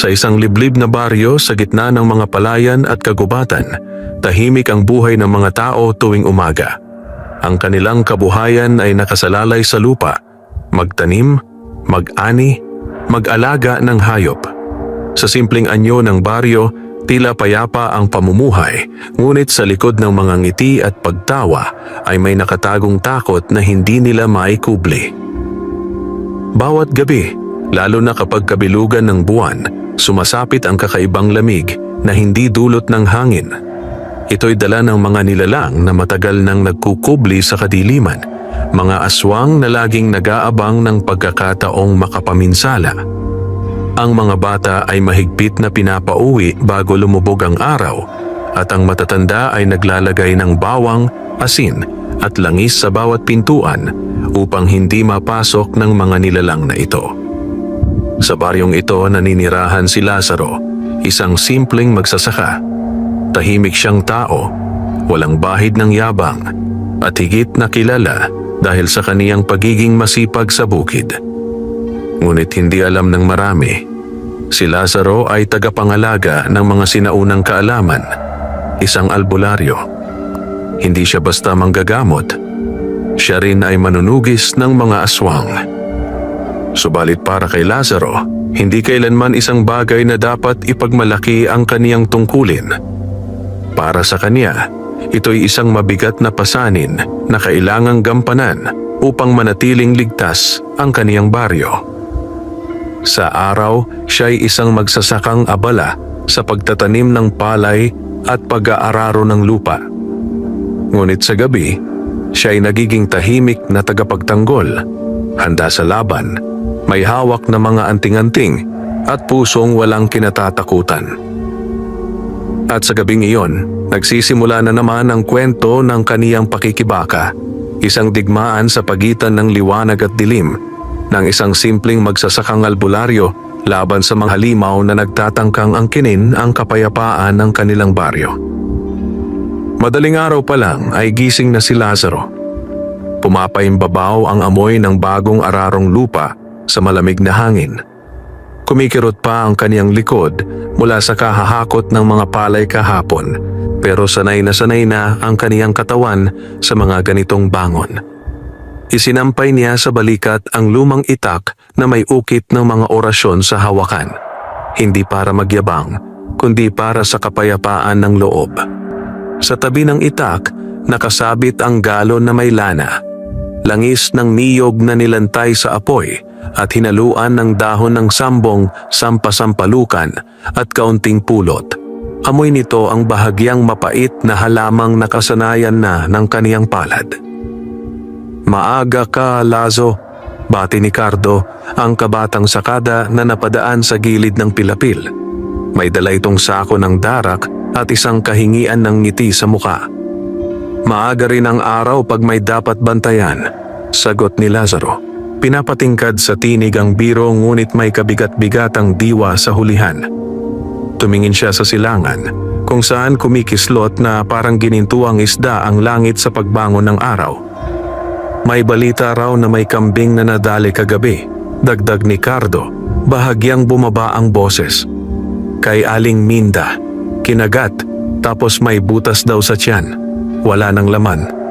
Sa isang liblib na baryo sa gitna ng mga palayan at kagubatan, tahimik ang buhay ng mga tao tuwing umaga. Ang kanilang kabuhayan ay nakasalalay sa lupa, magtanim, mag-ani, mag-alaga ng hayop. Sa simpleng anyo ng baryo, tila payapa ang pamumuhay, ngunit sa likod ng mga ngiti at pagtawa ay may nakatagong takot na hindi nila maikubli. Bawat gabi, lalo na kapag kabilugan ng buwan, sumasapit ang kakaibang lamig na hindi dulot ng hangin. Ito'y dala ng mga nilalang na matagal nang nagkukubli sa kadiliman, mga aswang na laging nag-aabang ng pagkakataong makapaminsala. Ang mga bata ay mahigpit na pinapauwi bago lumubog ang araw, at ang matatanda ay naglalagay ng bawang, asin at langis sa bawat pintuan upang hindi mapasok ng mga nilalang na ito. Sa baryong ito naninirahan si Lazaro, isang simpleng magsasaka. Tahimik siyang tao, walang bahid ng yabang, at higit na kilala dahil sa kaniyang pagiging masipag sa bukid. Ngunit hindi alam ng marami, si Lazaro ay tagapangalaga ng mga sinaunang kaalaman, isang albularyo. Hindi siya basta manggagamot, siya rin ay manunugis ng mga aswang. Subalit para kay Lazaro, hindi kailanman isang bagay na dapat ipagmalaki ang kaniyang tungkulin. Para sa kanya, ito'y isang mabigat na pasanin na kailangang gampanan upang manatiling ligtas ang kaniyang baryo. Sa araw, siya'y isang magsasakang abala sa pagtatanim ng palay at pag-aararo ng lupa. Ngunit sa gabi, siya'y nagiging tahimik na tagapagtanggol, handa sa laban, may hawak na mga anting-anting at pusong walang kinatatakutan. At sa gabing iyon, nagsisimula na naman ang kwento ng kaniyang pakikibaka, isang digmaan sa pagitan ng liwanag at dilim, ng isang simpleng magsasakang albularyo laban sa mga halimaw na nagtatangkang angkinin ang kapayapaan ng kanilang baryo. Madaling araw pa lang ay gising na si Lazaro. Pumapaimbabaw ang amoy ng bagong ararong lupa sa malamig na hangin. Kumikirot pa ang kaniyang likod mula sa kahahakot ng mga palay kahapon, pero sanay na ang kaniyang katawan sa mga ganitong bangon. Isinampay niya sa balikat ang lumang itak na may ukit ng mga orasyon sa hawakan, hindi para magyabang, kundi para sa kapayapaan ng loob. Sa tabi ng itak, nakasabit ang galon na may lana, langis ng niyog na nilantay sa apoy at hinaluan ng dahon ng sambong, sampasampalukan at kaunting pulot. Amoy nito ang bahagyang mapait na halamang nakasanayan na ng kaniyang palad. "Maaga ka, Lazo," bati ni Cardo, ang kabatang sakada na napadaan sa gilid ng pilapil. May dala itong sako ng darak at isang kahingian ng ngiti sa muka. "Maaga rin ang araw pag may dapat bantayan," sagot ni Lazaro. Pinapatingkad sa tinig ang biro ngunit may kabigat-bigatang diwa sa hulihan. Tumingin siya sa silangan kung saan kumikislot na parang ginintuang isda ang langit sa pagbangon ng araw. May balita raw na may kambing na nadali kagabi, dagdag ni Cardo, bahagyang bumaba ang boses. "Kay Aling Minda, kinagat, tapos may butas daw sa tiyan, wala nang laman."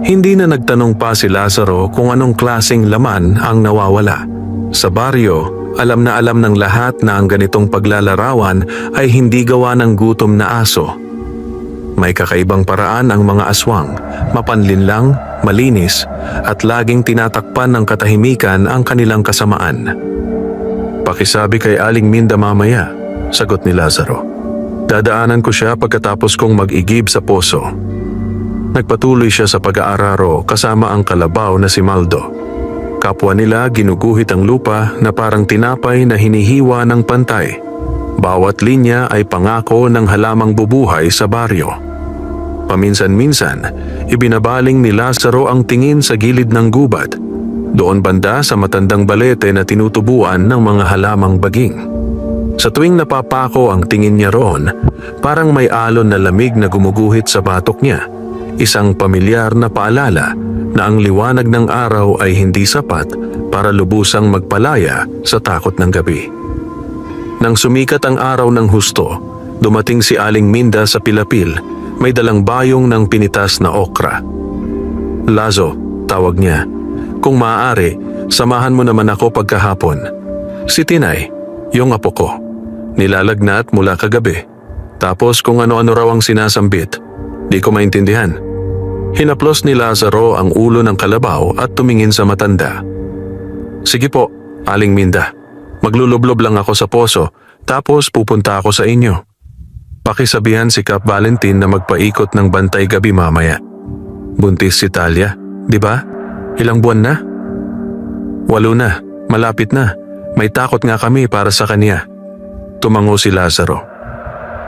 Hindi na nagtanong pa si Lazaro kung anong klaseng laman ang nawawala. Sa baryo, alam ng lahat na ang ganitong paglalarawan ay hindi gawa ng gutom na aso. May kakaibang paraan ang mga aswang, mapanlinlang, malinis, at laging tinatakpan ng katahimikan ang kanilang kasamaan. "Pakisabi kay Aling Minda mamaya," sagot ni Lazaro. "Dadaanan ko siya pagkatapos kong mag-igib sa poso." Nagpatuloy siya sa pag-aararo kasama ang kalabaw na si Maldo. Kapwa nila ginuguhit ang lupa na parang tinapay na hinihiwa ng pantay. Bawat linya ay pangako ng halamang bubuhay sa baryo. Paminsan-minsan, ibinabaling ni Lazaro ang tingin sa gilid ng gubat, doon banda sa matandang balete na tinutubuan ng mga halamang baging. Sa tuwing napapako ang tingin niya roon, parang may alon na lamig na gumuguhit sa batok niya. Isang pamilyar na paalala na ang liwanag ng araw ay hindi sapat para lubusang magpalaya sa takot ng gabi. Nang sumikat ang araw ng husto, dumating si Aling Minda sa Pilapil, may dalang bayong ng pinitas na okra. "Lazo," tawag niya, "kung maaari, samahan mo naman ako pagkahapon. Si Tinay, yung apo ko, nilalagnat mula kagabi. Tapos kung ano-ano raw ang sinasambit, di ko maintindihan." Hinaplos ni Lazaro ang ulo ng kalabaw at tumingin sa matanda. "Sige po, Aling Minda. Maglulublob lang ako sa poso, tapos pupunta ako sa inyo. Pakisabihan si Kap Valentin na magpaikot ng bantay gabi mamaya. Buntis si Talia, di ba? Ilang buwan na?" "8 na, malapit na. May takot nga kami para sa kanya." Tumango si Lazaro.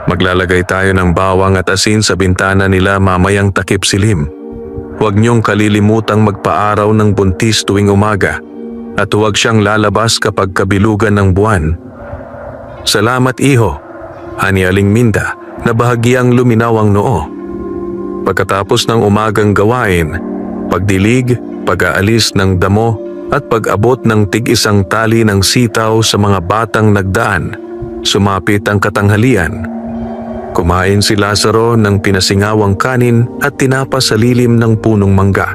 "Maglalagay tayo ng bawang at asin sa bintana nila mamayang takip silim. Huwag niyong kalilimutang magpaaraw ng buntis tuwing umaga at huwag siyang lalabas kapag kabilugan ng buwan." "Salamat, iho," ani Aling Minda na bahagyang luminaw ang noo. Pagkatapos ng umagang gawain, pagdilig, pag-aalis ng damo at pag-abot ng tig-isang tali ng sitaw sa mga batang nagdaan, sumapit ang katanghalian. Kumain si Lazaro ng pinasingawang kanin at tinapa sa lilim ng punong mangga.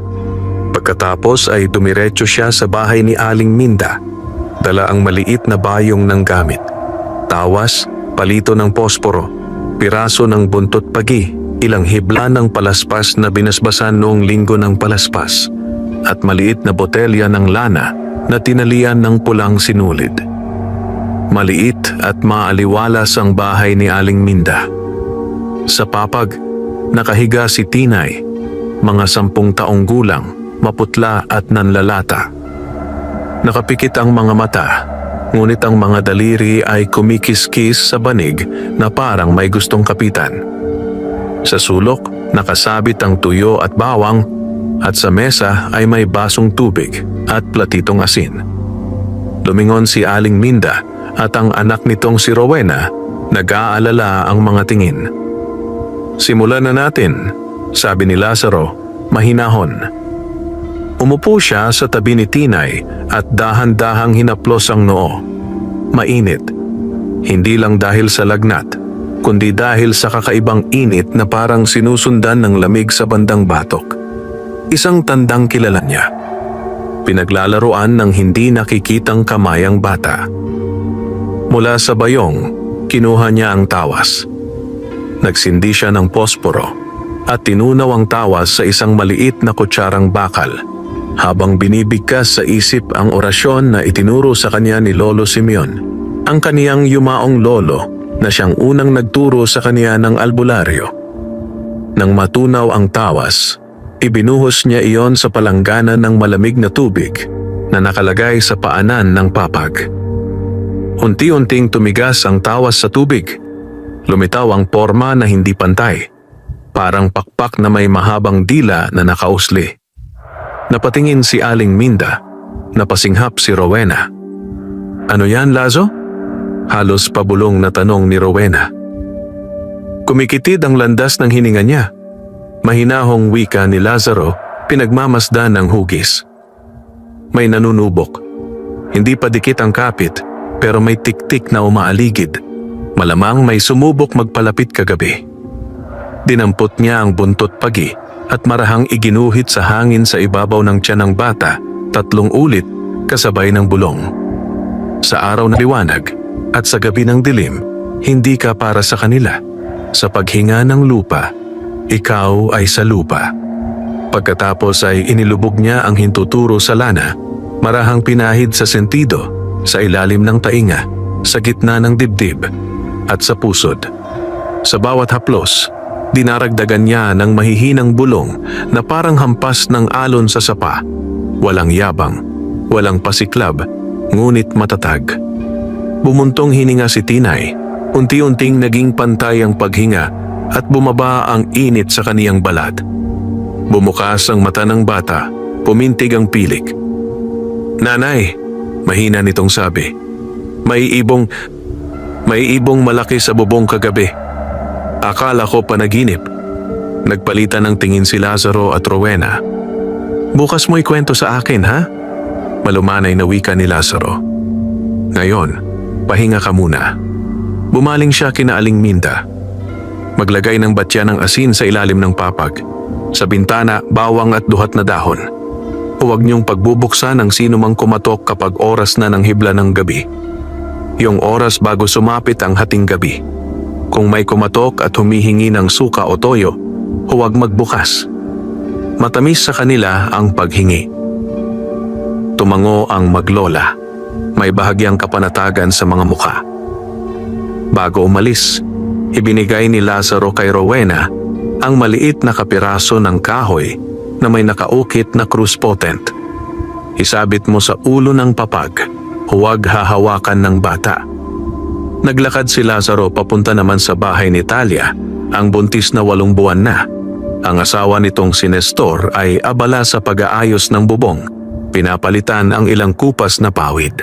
Pagkatapos ay dumiretso siya sa bahay ni Aling Minda. Dala ang maliit na bayong ng gamit. Tawas, palito ng posporo, piraso ng buntot pagi, ilang hibla ng palaspas na binasbasan noong linggo ng palaspas, at maliit na botelya ng lana na tinalian ng pulang sinulid. Maliit at maaliwalas ang bahay ni Aling Minda. Sa papag, nakahiga si Tinay, mga 10 taong gulang, maputla at nanlalata. Nakapikit ang mga mata, ngunit ang mga daliri ay kumikiskis sa banig na parang may gustong kapitan. Sa sulok, nakasabit ang tuyo at bawang, at sa mesa ay may basong tubig at platitong asin. Lumingon si Aling Minda at ang anak nitong si Rowena, nag-aalala ang mga tingin. "Simulan na natin," sabi ni Lazaro, mahinahon. Umupo siya sa tabi ni Tinay at dahan-dahang hinaplos ang noo. Mainit. Hindi lang dahil sa lagnat, kundi dahil sa kakaibang init na parang sinusundan ng lamig sa bandang batok. Isang tandang kilala niya. Pinaglalaroan ng hindi nakikitang kamayang bata. Mula sa bayong, kinuha niya ang tawas. Nagsindi siya ng posporo at tinunaw ang tawas sa isang maliit na kutsarang bakal, habang binibigkas sa isip ang orasyon na itinuro sa kanya ni Lolo Simeon, ang kaniyang yumaong lolo na siyang unang nagturo sa kanya ng albularyo. Nang matunaw ang tawas, ibinuhos niya iyon sa palangganan ng malamig na tubig na nakalagay sa paanan ng papag. Unti-unting tumigas ang tawas sa tubig. Lumitaw ang porma na hindi pantay, parang pakpak na may mahabang dila na nakausli. Napatingin si Aling Minda, napasinghap si Rowena. "Ano yan, Lazo?" Halos pabulong na tanong ni Rowena. Kumikitid ang landas ng hininga niya. Mahinahong wika ni Lazaro, pinagmamasdan ng hugis. May nanunubok. Hindi pa dikit ang kapit, pero may tik-tik na umaaligid. Malamang may sumubok magpalapit kagabi. Dinampot niya ang buntot pagi at marahang iginuhit sa hangin sa ibabaw ng tiyan ng bata 3 ulit kasabay ng bulong. Sa araw na liwanag at sa gabi ng dilim, hindi ka para sa kanila. Sa paghinga ng lupa, ikaw ay sa lupa. Pagkatapos ay inilubog niya ang hintuturo sa lana, marahang pinahid sa sentido, sa ilalim ng tainga, sa gitna ng dibdib, at sa pusod. Sa bawat haplos, dinaragdagan niya ng mahihinang bulong na parang hampas ng alon sa sapa. Walang yabang, walang pasiklab, ngunit matatag. Bumuntong hininga si Tinay, unti-unting naging pantay ang paghinga at bumaba ang init sa kaniyang balat. Bumukas ang mata ng bata, pumintig ang pilik. "Nanay," mahina nitong sabi, May ibong malaki sa bubong kagabi. Akala ko panaginip." Nagpalitan ng tingin si Lazaro at Rowena. "Bukas mo ikwento sa akin, ha?" Malumanay na wika ni Lazaro. "Ngayon, pahinga ka muna." Bumaling siya kina Aling Minda. Maglagay ng batya ng asin sa ilalim ng papag. Sa bintana, bawang at duhat na dahon. Huwag niyong pagbubuksan ang sino mang kumatok kapag oras na ng hibla ng gabi. Yung oras bago sumapit ang hating gabi. Kung may kumatok at humihingi ng suka o toyo, huwag magbukas. Matamis sa kanila ang paghingi. Tumango ang maglola. May bahagyang kapanatagan sa mga mukha. Bago umalis, ibinigay ni Lazaro kay Rowena ang maliit na kapiraso ng kahoy na may nakaukit na cruise potent. Isabit mo sa ulo ng papag, huwag hahawakan ng bata. Naglakad si Lazaro papunta naman sa bahay ni Talia, ang buntis na 8 buwan na. Ang asawa nitong si Nestor ay abala sa pag-aayos ng bubong. Pinapalitan ang ilang kupas na pawid.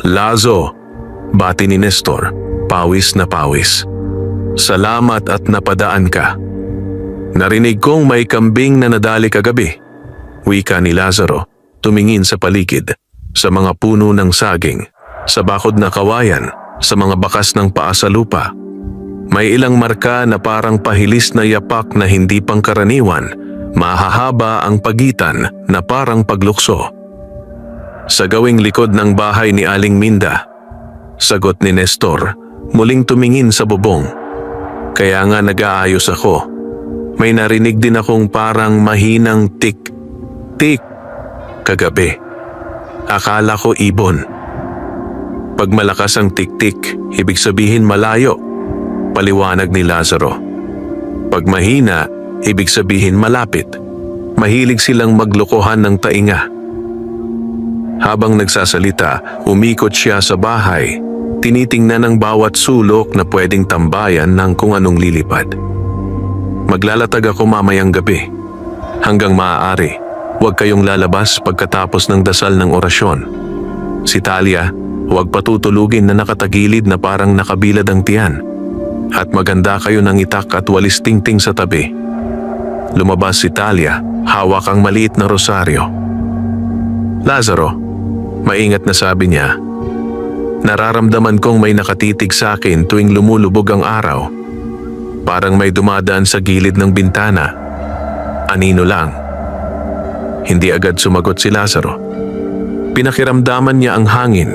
Lazo, bati ni Nestor, pawis na pawis. Salamat at napadaan ka. Narinig kong may kambing na nadali kagabi. Wika ni Lazaro, tumingin sa paligid, sa mga puno ng saging, sa bakod na kawayan, sa mga bakas ng paa sa lupa. May ilang marka na parang pahilis na yapak na hindi pangkaraniwan, mahahaba ang pagitan na parang paglukso. Sa gawing likod ng bahay ni Aling Minda, sagot ni Nestor, muling tumingin sa bubong. Kaya nga nag-aayos ako. May narinig din akong parang mahinang tik-tik kagabi. Akala ko ibon. Pag malakas ang tik-tik, ibig sabihin malayo. Paliwanag ni Lazaro. Pag mahina, ibig sabihin malapit. Mahilig silang maglokohan ng tainga. Habang nagsasalita, umikot siya sa bahay. Tinitingnan ang bawat sulok na pwedeng tambayan ng kung anong lilipad. Maglalatag ako mamayang gabi. Hanggang maaari, huwag kayong lalabas pagkatapos ng dasal ng orasyon. Si Talia, huwag patutulugin na nakatagilid na parang nakabilad ang tiyan. At maganda kayo ng itak at walis tingting sa tabi. Lumabas si Talia, hawak ang maliit na rosaryo. Lazaro, maingat na sabi niya, nararamdaman kong may nakatitig sa akin tuwing lumulubog ang araw. Parang may dumadaan sa gilid ng bintana. Anino lang. Hindi agad sumagot si Lazaro. Pinakiramdaman niya ang hangin.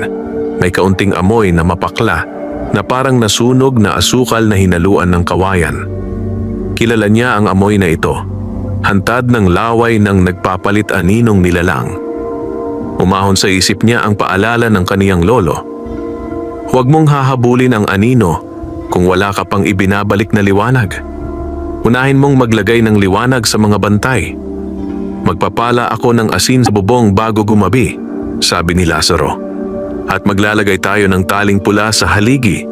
May kaunting amoy na mapakla na parang nasunog na asukal na hinaluan ng kawayan. Kilala niya ang amoy na ito. Hantad ng laway ng nagpapalit aninong nilalang. Umahon sa isip niya ang paalala ng kaniyang lolo. Huwag mong hahabulin ang anino kung wala ka pang ibinabalik na liwanag. Unahin mong maglagay ng liwanag sa mga bantay. Magpapala ako ng asin sa bubong bago gumabi, sabi ni Lazaro. At maglalagay tayo ng taling pula sa haligi.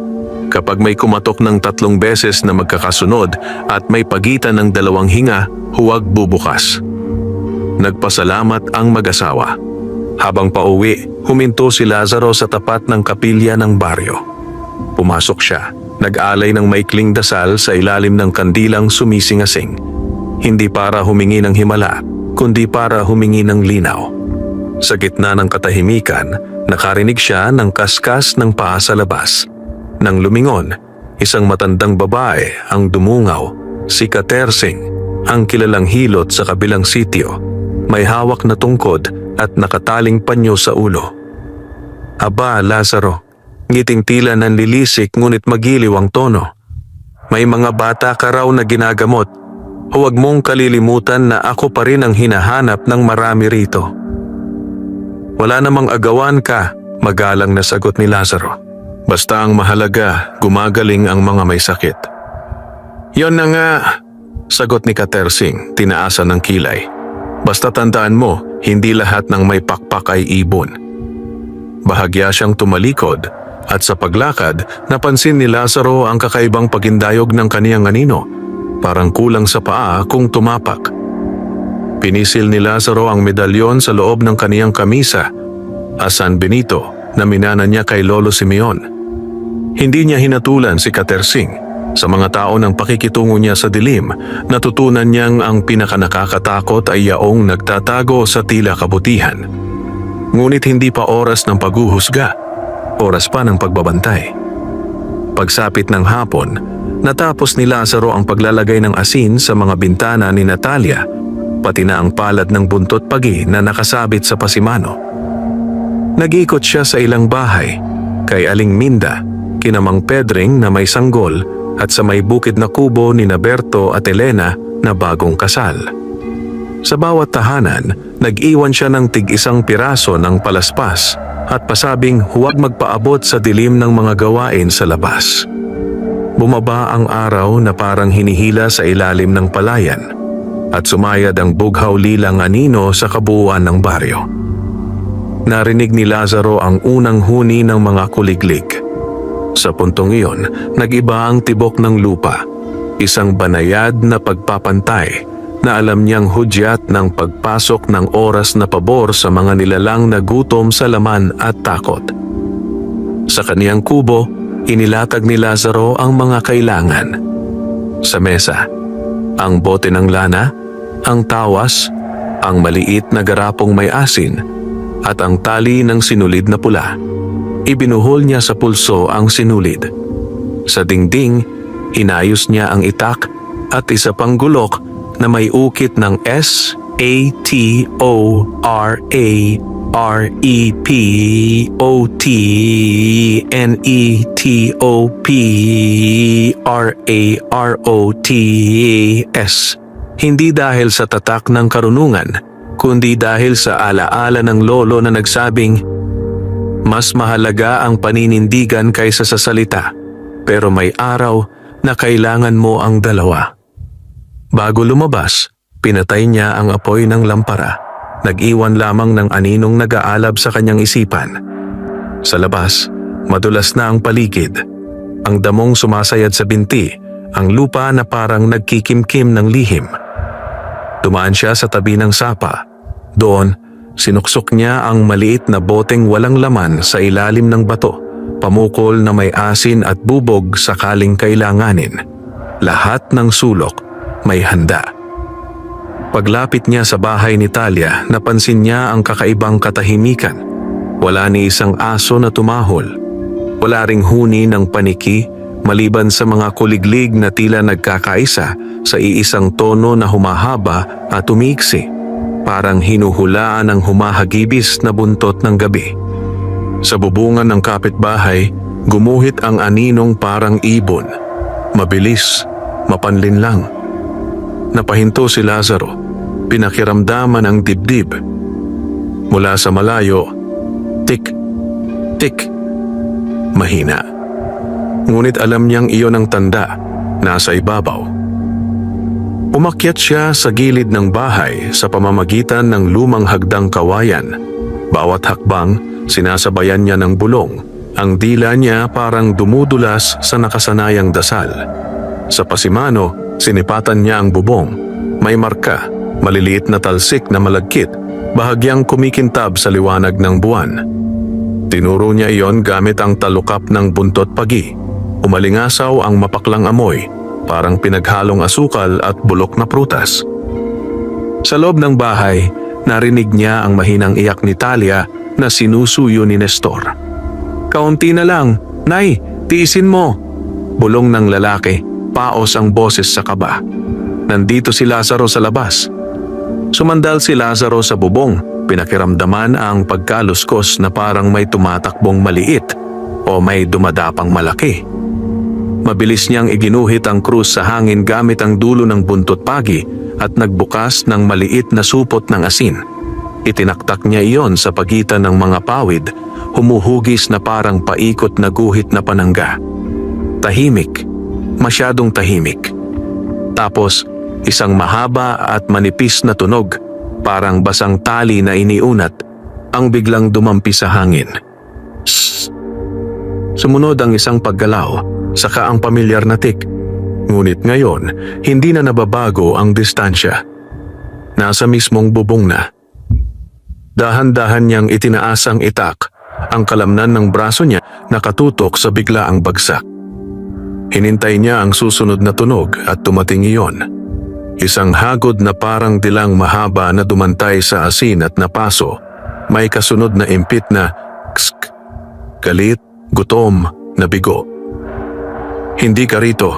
Kapag may kumatok ng 3 beses na magkakasunod at may pagitan ng 2 hinga, huwag bubukas. Nagpasalamat ang mag-asawa. Habang pauwi, huminto si Lazaro sa tapat ng kapilya ng baryo. Pumasok siya. Nag-alay ng maikling dasal sa ilalim ng kandilang sumisingasing. Hindi para humingi ng himala, kundi para humingi ng linaw. Sa gitna ng katahimikan, nakarinig siya ng kaskas ng paa sa labas. Nang lumingon, isang matandang babae ang dumungaw, si Katersing, ang kilalang hilot sa kabilang sitio. May hawak na tungkod at nakataling panyo sa ulo. Aba, Lazaro, ngiting tila nanlilisik ngunit magiliw ang tono. May mga bata ka raw na ginagamot. Huwag mong kalilimutan na ako pa rin ang hinahanap ng marami rito. Wala namang agawan ka, magalang na sagot ni Lazaro. Basta ang mahalaga, gumagaling ang mga may sakit. Yon na nga, sagot ni Katersing, tinaasan ng kilay. Basta tandaan mo, hindi lahat ng may pakpak ay ibon. Bahagya siyang tumalikod at sa paglakad, napansin ni Lazaro ang kakaibang pagindayog ng kaniyang anino. Parang kulang sa paa kung tumapak. Pinisil ni Lazaro ang medalyon sa loob ng kaniyang kamisa, a San Benito, na minana niya kay Lolo Simeon. Hindi niya hinatulan si Katersing. Sa mga tao ng pakikitungo niya sa dilim, natutunan niyang ang pinakanakakatakot ay yaong nagtatago sa tila kabutihan. Ngunit hindi pa oras ng paghuhusga, oras pa ng pagbabantay. Pagsapit ng hapon, natapos ni Lazaro ang paglalagay ng asin sa mga bintana ni Natalia, pati na ang palad ng buntot pagi na nakasabit sa pasimano. Nag-ikot siya sa ilang bahay, kay Aling Minda, kina Mang Pedring na may sanggol at sa may bukid na kubo ni Berto at Elena na bagong kasal. Sa bawat tahanan, nag-iwan siya ng tig-isang piraso ng palaspas at pasabing huwag magpaabot sa dilim ng mga gawain sa labas. Bumaba ang araw na parang hinihila sa ilalim ng palayan at sumayad ang bughaw lilang anino sa kabuuan ng baryo. Narinig ni Lazaro ang unang huni ng mga kuliglig. Sa puntong iyon, nag-iba ang tibok ng lupa, isang banayad na pagpapantay na alam niyang hudyat ng pagpasok ng oras na pabor sa mga nilalang na gutom sa laman at takot. Sa kaniyang kubo, inilatag ni Lazaro ang mga kailangan. Sa mesa, ang bote ng lana, ang tawas, ang maliit na garapong may asin, at ang tali ng sinulid na pula. Ibinuhol niya sa pulso ang sinulid. Sa dingding, inayos niya ang itak at isa pang gulok na may ukit ng SATORAREPOTNETOPRAROTS. Hindi dahil sa tatak ng karunungan, kundi dahil sa alaala ng lolo na nagsabing, mas mahalaga ang paninindigan kaysa sa salita, pero may araw na kailangan mo ang dalawa. Bago lumabas, pinatay niya ang apoy ng lampara. Nag-iwan lamang ng aninong nag-aalab sa kanyang isipan. Sa labas, madulas na ang paligid. Ang damong sumasayad sa binti, ang lupa na parang nagkikimkim ng lihim. Dumaan siya sa tabi ng sapa. Doon, sinuksok niya ang maliit na boteng walang laman sa ilalim ng bato, pamukol na may asin at bubog sakaling kailanganin. Lahat ng sulok may handa. Paglapit niya sa bahay ni Talia, napansin niya ang kakaibang katahimikan. Wala ni isang aso na tumahol. Wala ring huni ng paniki, maliban sa mga kuliglig na tila nagkakaisa sa iisang tono na humahaba at umiiksi, parang hinuhulaan ng humahagibis na buntot ng gabi. Sa bubungan ng kapitbahay, gumuhit ang aninong parang ibon. Mabilis, mapanlinlang. Napahinto si Lazaro, pinakiramdaman ang dibdib. Mula sa malayo, tik, tik, mahina. Ngunit alam niyang iyon ang tanda, nasa ibabaw. Umakyat siya sa gilid ng bahay sa pamamagitan ng lumang hagdang kawayan. Bawat hakbang, sinasabayan niya ng bulong. Ang dila niya parang dumudulas sa nakasanayang dasal. Sa pasimano, sinipatan niya ang bubong. May marka, maliliit na talsik na malagkit, bahagyang kumikintab sa liwanag ng buwan. Tinuro niya iyon gamit ang talukap ng buntot pagi. Umalingasaw ang mapaklang amoy, parang pinaghalong asukal at bulok na prutas. Sa loob ng bahay, narinig niya ang mahinang iyak ni Talia na sinusuyo ni Nestor. "Kaunti na lang, Nay, tiisin mo!" Bulong ng lalaki, paos ang boses sa kaba. Nandito si Lazaro sa labas. Sumandal si Lazaro sa bubong, pinakiramdaman ang pagkaluskos na parang may tumatakbong maliit o may dumadapang malaki. Mabilis niyang iginuhit ang krus sa hangin gamit ang dulo ng buntot pagi at nagbukas ng maliit na supot ng asin. Itinaktak niya iyon sa pagitan ng mga pawid, humuhugis na parang paikot na guhit na panangga. Tahimik, masyadong tahimik. Tapos, isang mahaba at manipis na tunog, parang basang tali na iniunat, ang biglang dumampi sa hangin. Shhh! Sumunod ang isang paggalaw, saka ang pamilyar na tik. Ngunit ngayon, hindi na nababago ang distansya. Nasa mismong bubong na. Dahan-dahan niyang itinaas ang itak, ang kalamnan ng braso niya nakatutok sa biglaang bagsak. Hinintay niya ang susunod na tunog at tumating iyon. Isang hagod na parang dilang mahaba na dumantay sa asin at napaso. May kasunod na impit na ksk, galit, gutom, na bigo. Hindi ka rito.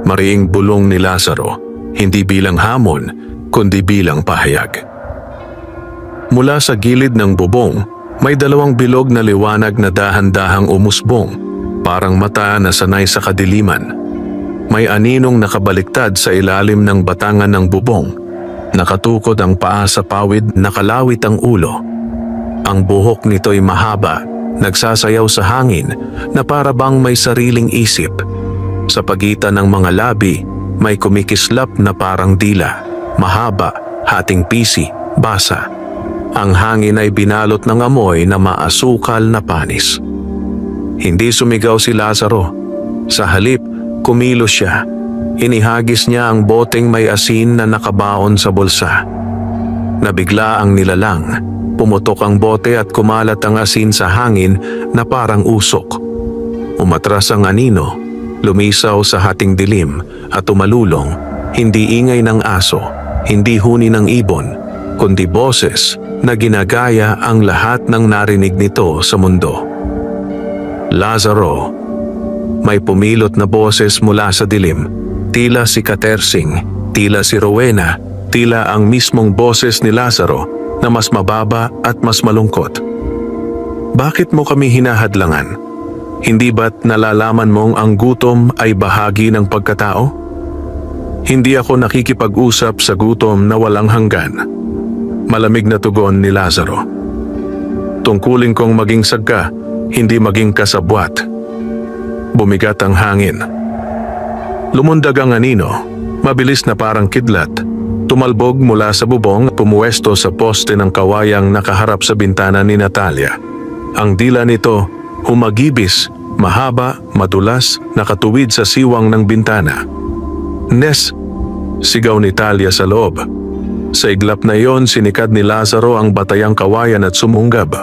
Mariing bulong ni Lazaro, hindi bilang hamon, kundi bilang pahayag. Mula sa gilid ng bubong, may dalawang bilog na liwanag na dahan-dahang umusbong, parang mata na sanay sa kadiliman. May aninong nakabaliktad sa ilalim ng batangan ng bubong. Nakatukod ang paa sa pawid, nakalawit ang ulo. Ang buhok nito'y mahaba, nagsasayaw sa hangin na para bang may sariling isip. Sa pagitan ng mga labi, may kumikislap na parang dila, mahaba, hating pisi, basa. Ang hangin ay binalot ng amoy na maasukal na panis. Hindi sumigaw si Lazaro. Sa halip, kumilos siya. Inihagis niya ang boteng may asin na nakabaon sa bulsa. Nabigla ang nilalang. Pumutok ang bote at kumalat ang asin sa hangin na parang usok. Umatras ang anino, lumisaw sa hating dilim at umalulong. Hindi ingay ng aso, hindi huni ng ibon, kundi boses na ginagaya ang lahat ng narinig nito sa mundo. Lazaro. May pumilot na boses mula sa dilim. Tila si Katersing, tila si Rowena, tila ang mismong boses ni Lazaro na mas mababa at mas malungkot. Bakit mo kami hinahadlangan? Hindi ba't nalalaman mong ang gutom ay bahagi ng pagkatao? Hindi ako nakikipag-usap sa gutom na walang hanggan. Malamig na tugon ni Lazaro. Tungkulin kong maging sagka, hindi maging kasabwat. Bumigat ang hangin. Lumundag ang anino, mabilis na parang kidlat. Tumalbog mula sa bubong, pumuwesto sa poste ng kawayang nakaharap sa bintana ni Natalia. Ang dila nito, humagibis, mahaba, madulas, nakatuwid sa siwang ng bintana. Nes, sigaw ni Talia sa loob. Sa iglap na iyon, sinikad ni Lazaro ang batayang kawayan at sumunggab.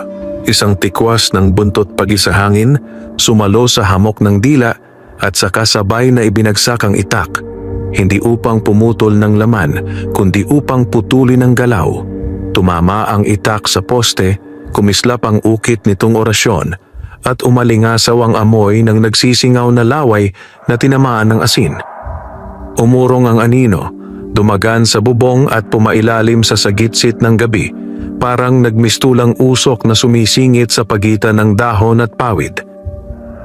Isang tikwas ng buntot pagi sa hangin, sumalo sa hamok ng dila at saka sabay na ibinagsak ang itak. Hindi upang pumutol ng laman, kundi upang putulin ang galaw. Tumama ang itak sa poste, kumislap ang ukit nitong orasyon, at umalingasaw ang amoy ng nagsisingaw na laway na tinamaan ng asin. Umurong ang anino, dumagan sa bubong at pumailalim sa sagitsit ng gabi, parang nagmistulang usok na sumisingit sa pagitan ng dahon at pawid.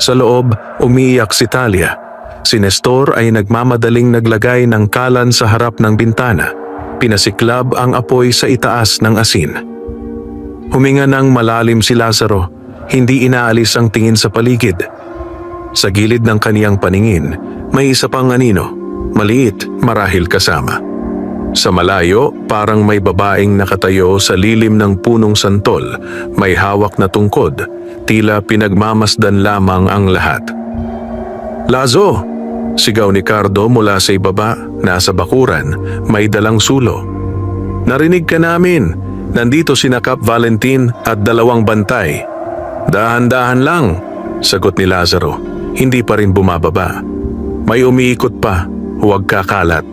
Sa loob, umiiyak si Talia. Si Nestor ay nagmamadaling naglagay ng kalan sa harap ng bintana. Pinasiklab ang apoy sa itaas ng asin. Huminga ng malalim si Lazaro, hindi inaalis ang tingin sa paligid. Sa gilid ng kaniyang paningin, may isa pang anino, maliit, marahil kasama. Sa malayo, parang may babaeng nakatayo sa lilim ng punong santol, may hawak na tungkod, tila pinagmamasdan lamang ang lahat. "Lazo!" sigaw ni Cardo mula sa ibaba, nasa bakuran, may dalang sulo. "Narinig ka namin, nandito sina Kap Valentin at dalawang bantay." "Dahan-dahan lang," sagot ni Lazaro, hindi pa rin bumababa. "May umiikot pa, huwag kakalat."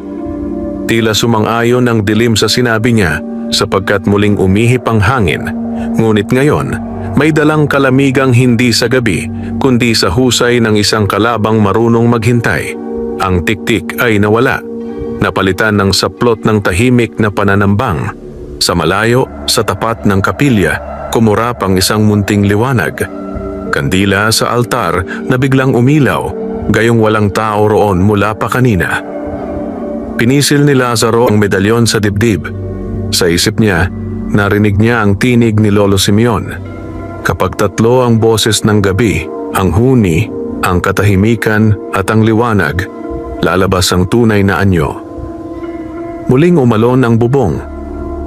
Tila sumang-ayon ang dilim sa sinabi niya sapagkat muling umihip ang hangin. Ngunit ngayon, may dalang kalamigang hindi sa gabi kundi sa husay ng isang kalabang marunong maghintay. Ang tiktik ay nawala, napalitan ng saplot ng tahimik na pananambang. Sa malayo, sa tapat ng kapilya, kumurap ang isang munting liwanag. Kandila sa altar na biglang umilaw, gayong walang tao roon mula pa kanina. Pinisil ni Lazaro ang medalyon sa dibdib. Sa isip niya, narinig niya ang tinig ni Lolo Simeon. Kapag tatlo ang boses ng gabi, ang huni, ang katahimikan at ang liwanag, lalabas ang tunay na anyo. Muling umalon ang bubong.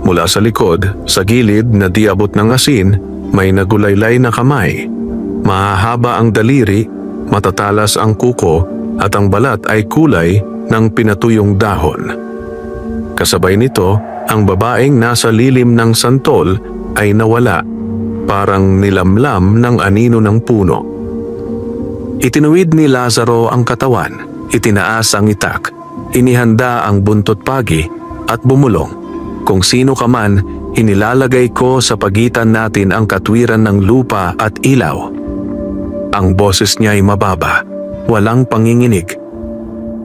Mula sa likod, sa gilid na di abot ng asin, may nagulaylay na kamay. Mahahaba ang daliri, matatalas ang kuko at ang balat ay kulay ng pinatuyong dahon. Kasabay nito, ang babaeng nasa lilim ng santol ay nawala, parang nilamlam ng anino ng puno. Itinuwid ni Lazaro ang katawan, itinaas ang itak, inihanda ang buntot pagi at bumulong. "Kung sino ka man, inilalagay ko sa pagitan natin ang katwiran ng lupa at ilaw." Ang boses niya ay mababa, walang panginginig.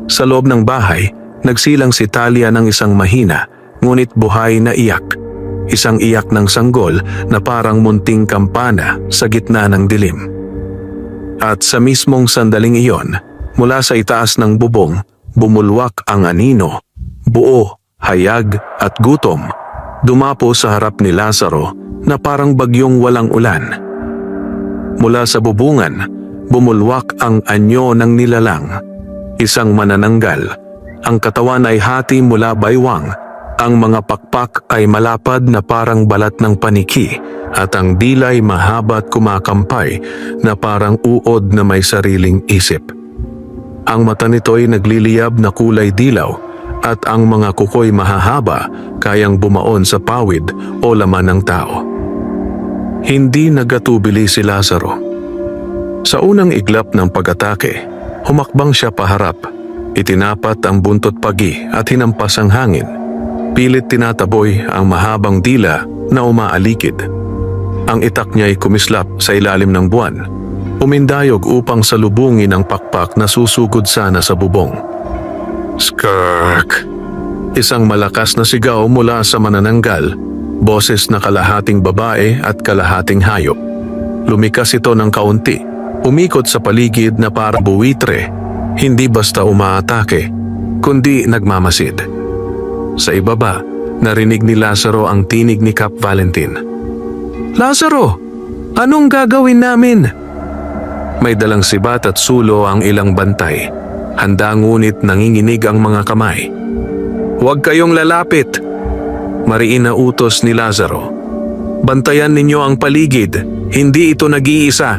Sa loob ng bahay, nagsilang si Talia ng isang mahina, ngunit buhay na iyak. Isang iyak ng sanggol na parang munting kampana sa gitna ng dilim. At sa mismong sandaling iyon, mula sa itaas ng bubong, bumulwak ang anino, buo, hayag at gutom. Dumapo sa harap ni Lazaro na parang bagyong walang ulan. Mula sa bubungan, bumulwak ang anyo ng nilalang, isang manananggal. Ang katawan ay hati mula baywang, ang mga pakpak ay malapad na parang balat ng paniki, at ang dilay mahaba at kumakampay na parang uod na may sariling isip. Ang mata nito ay nagliliyab na kulay dilaw, at ang mga kuko'y mahahaba, kayang bumaon sa pawid o laman ng tao. Hindi nagatubili si Lazaro. Sa unang iglap ng pag-atake, humakbang siya paharap. Itinapat ang buntot pagi at hinampas ang hangin. Pilit tinataboy ang mahabang dila na umaalikid. Ang itak niya ay kumislap sa ilalim ng buwan. Umindayog upang salubungin ang pakpak na susugod sana sa bubong. Skrrk! Isang malakas na sigaw mula sa manananggal, boses na kalahating babae at kalahating hayop. Lumikas ito ng kaunti, umikot sa paligid na para buwitre, hindi basta umaatake, kundi nagmamasid. Sa ibaba, narinig ni Lazaro ang tinig ni Cap Valentin. Lazaro! Anong gagawin namin? May dalang sibat at sulo ang ilang bantay. Handa ngunit nanginginig ang mga kamay. Huwag kayong lalapit! Mariin na utos ni Lazaro. Bantayan ninyo ang paligid, hindi ito nag-iisa.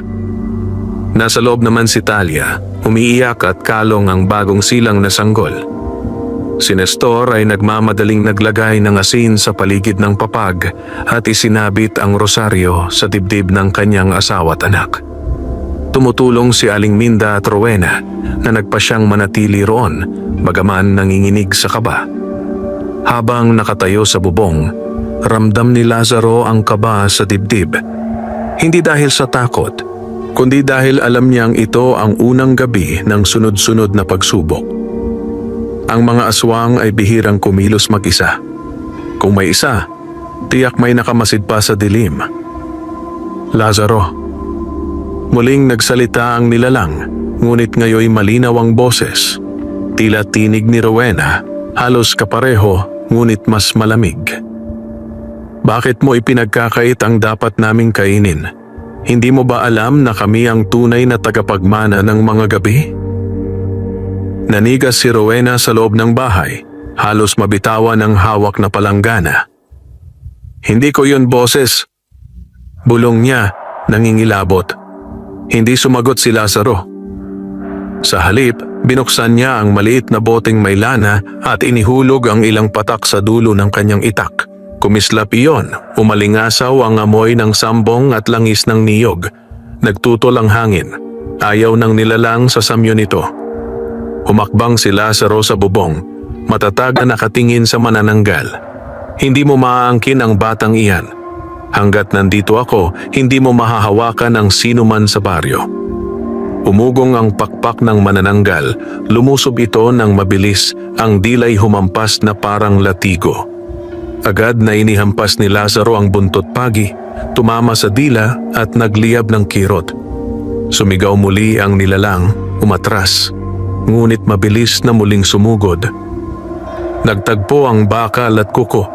Nasa loob naman si Talia, umiiyak at kalong ang bagong silang na sanggol. Si Nestor ay nagmamadaling naglagay ng asin sa paligid ng papag at isinabit ang rosaryo sa dibdib ng kanyang asawa at anak. Tumutulong si Aling Minda at Rowena na nagpasyang manatili roon, bagaman nanginginig sa kaba. Habang nakatayo sa bubong, ramdam ni Lazaro ang kaba sa dibdib. Hindi dahil sa takot, kundi dahil alam niyang ito ang unang gabi ng sunod-sunod na pagsubok. Ang mga aswang ay bihirang kumilos mag-isa. Kung may isa, tiyak may nakamasid pa sa dilim. Lazaro. Muling nagsalita ang nilalang, ngunit ngayoy malinaw ang boses. Tila tinig ni Rowena, halos kapareho, ngunit mas malamig. Bakit mo ipinagkakait ang dapat naming kainin? Hindi mo ba alam na kami ang tunay na tagapagmana ng mga gabi? Nanigas si Rowena sa loob ng bahay, halos mabitawan ang hawak na palanggana. Hindi ko yun, boses. Bulong niya, nangingilabot. Hindi sumagot si Lazaro. Sa halip, binuksan niya ang maliit na boteng may lana at inihulog ang ilang patak sa dulo ng kanyang itak. Kumislap iyon, umalingasaw ang amoy ng sambong at langis ng niyog. Nagtutol ang hangin. Ayaw ng nilalang sa samyo nito. Humakbang si Lazaro sa bubong, matatag na nakatingin sa manananggal. Hindi mo maaangkin ang batang iyan. Hanggat nandito ako, hindi mo mahahawakan ang sino man sa baryo. Umugong ang pakpak ng manananggal, lumusob ito ng mabilis, ang dilay humampas na parang latigo. Agad na inihampas ni Lazaro ang buntot pagi, tumama sa dila at nagliyab ng kirot. Sumigaw muli ang nilalang, umatras. Ngunit mabilis na muling sumugod. Nagtagpo ang bakal at kuko,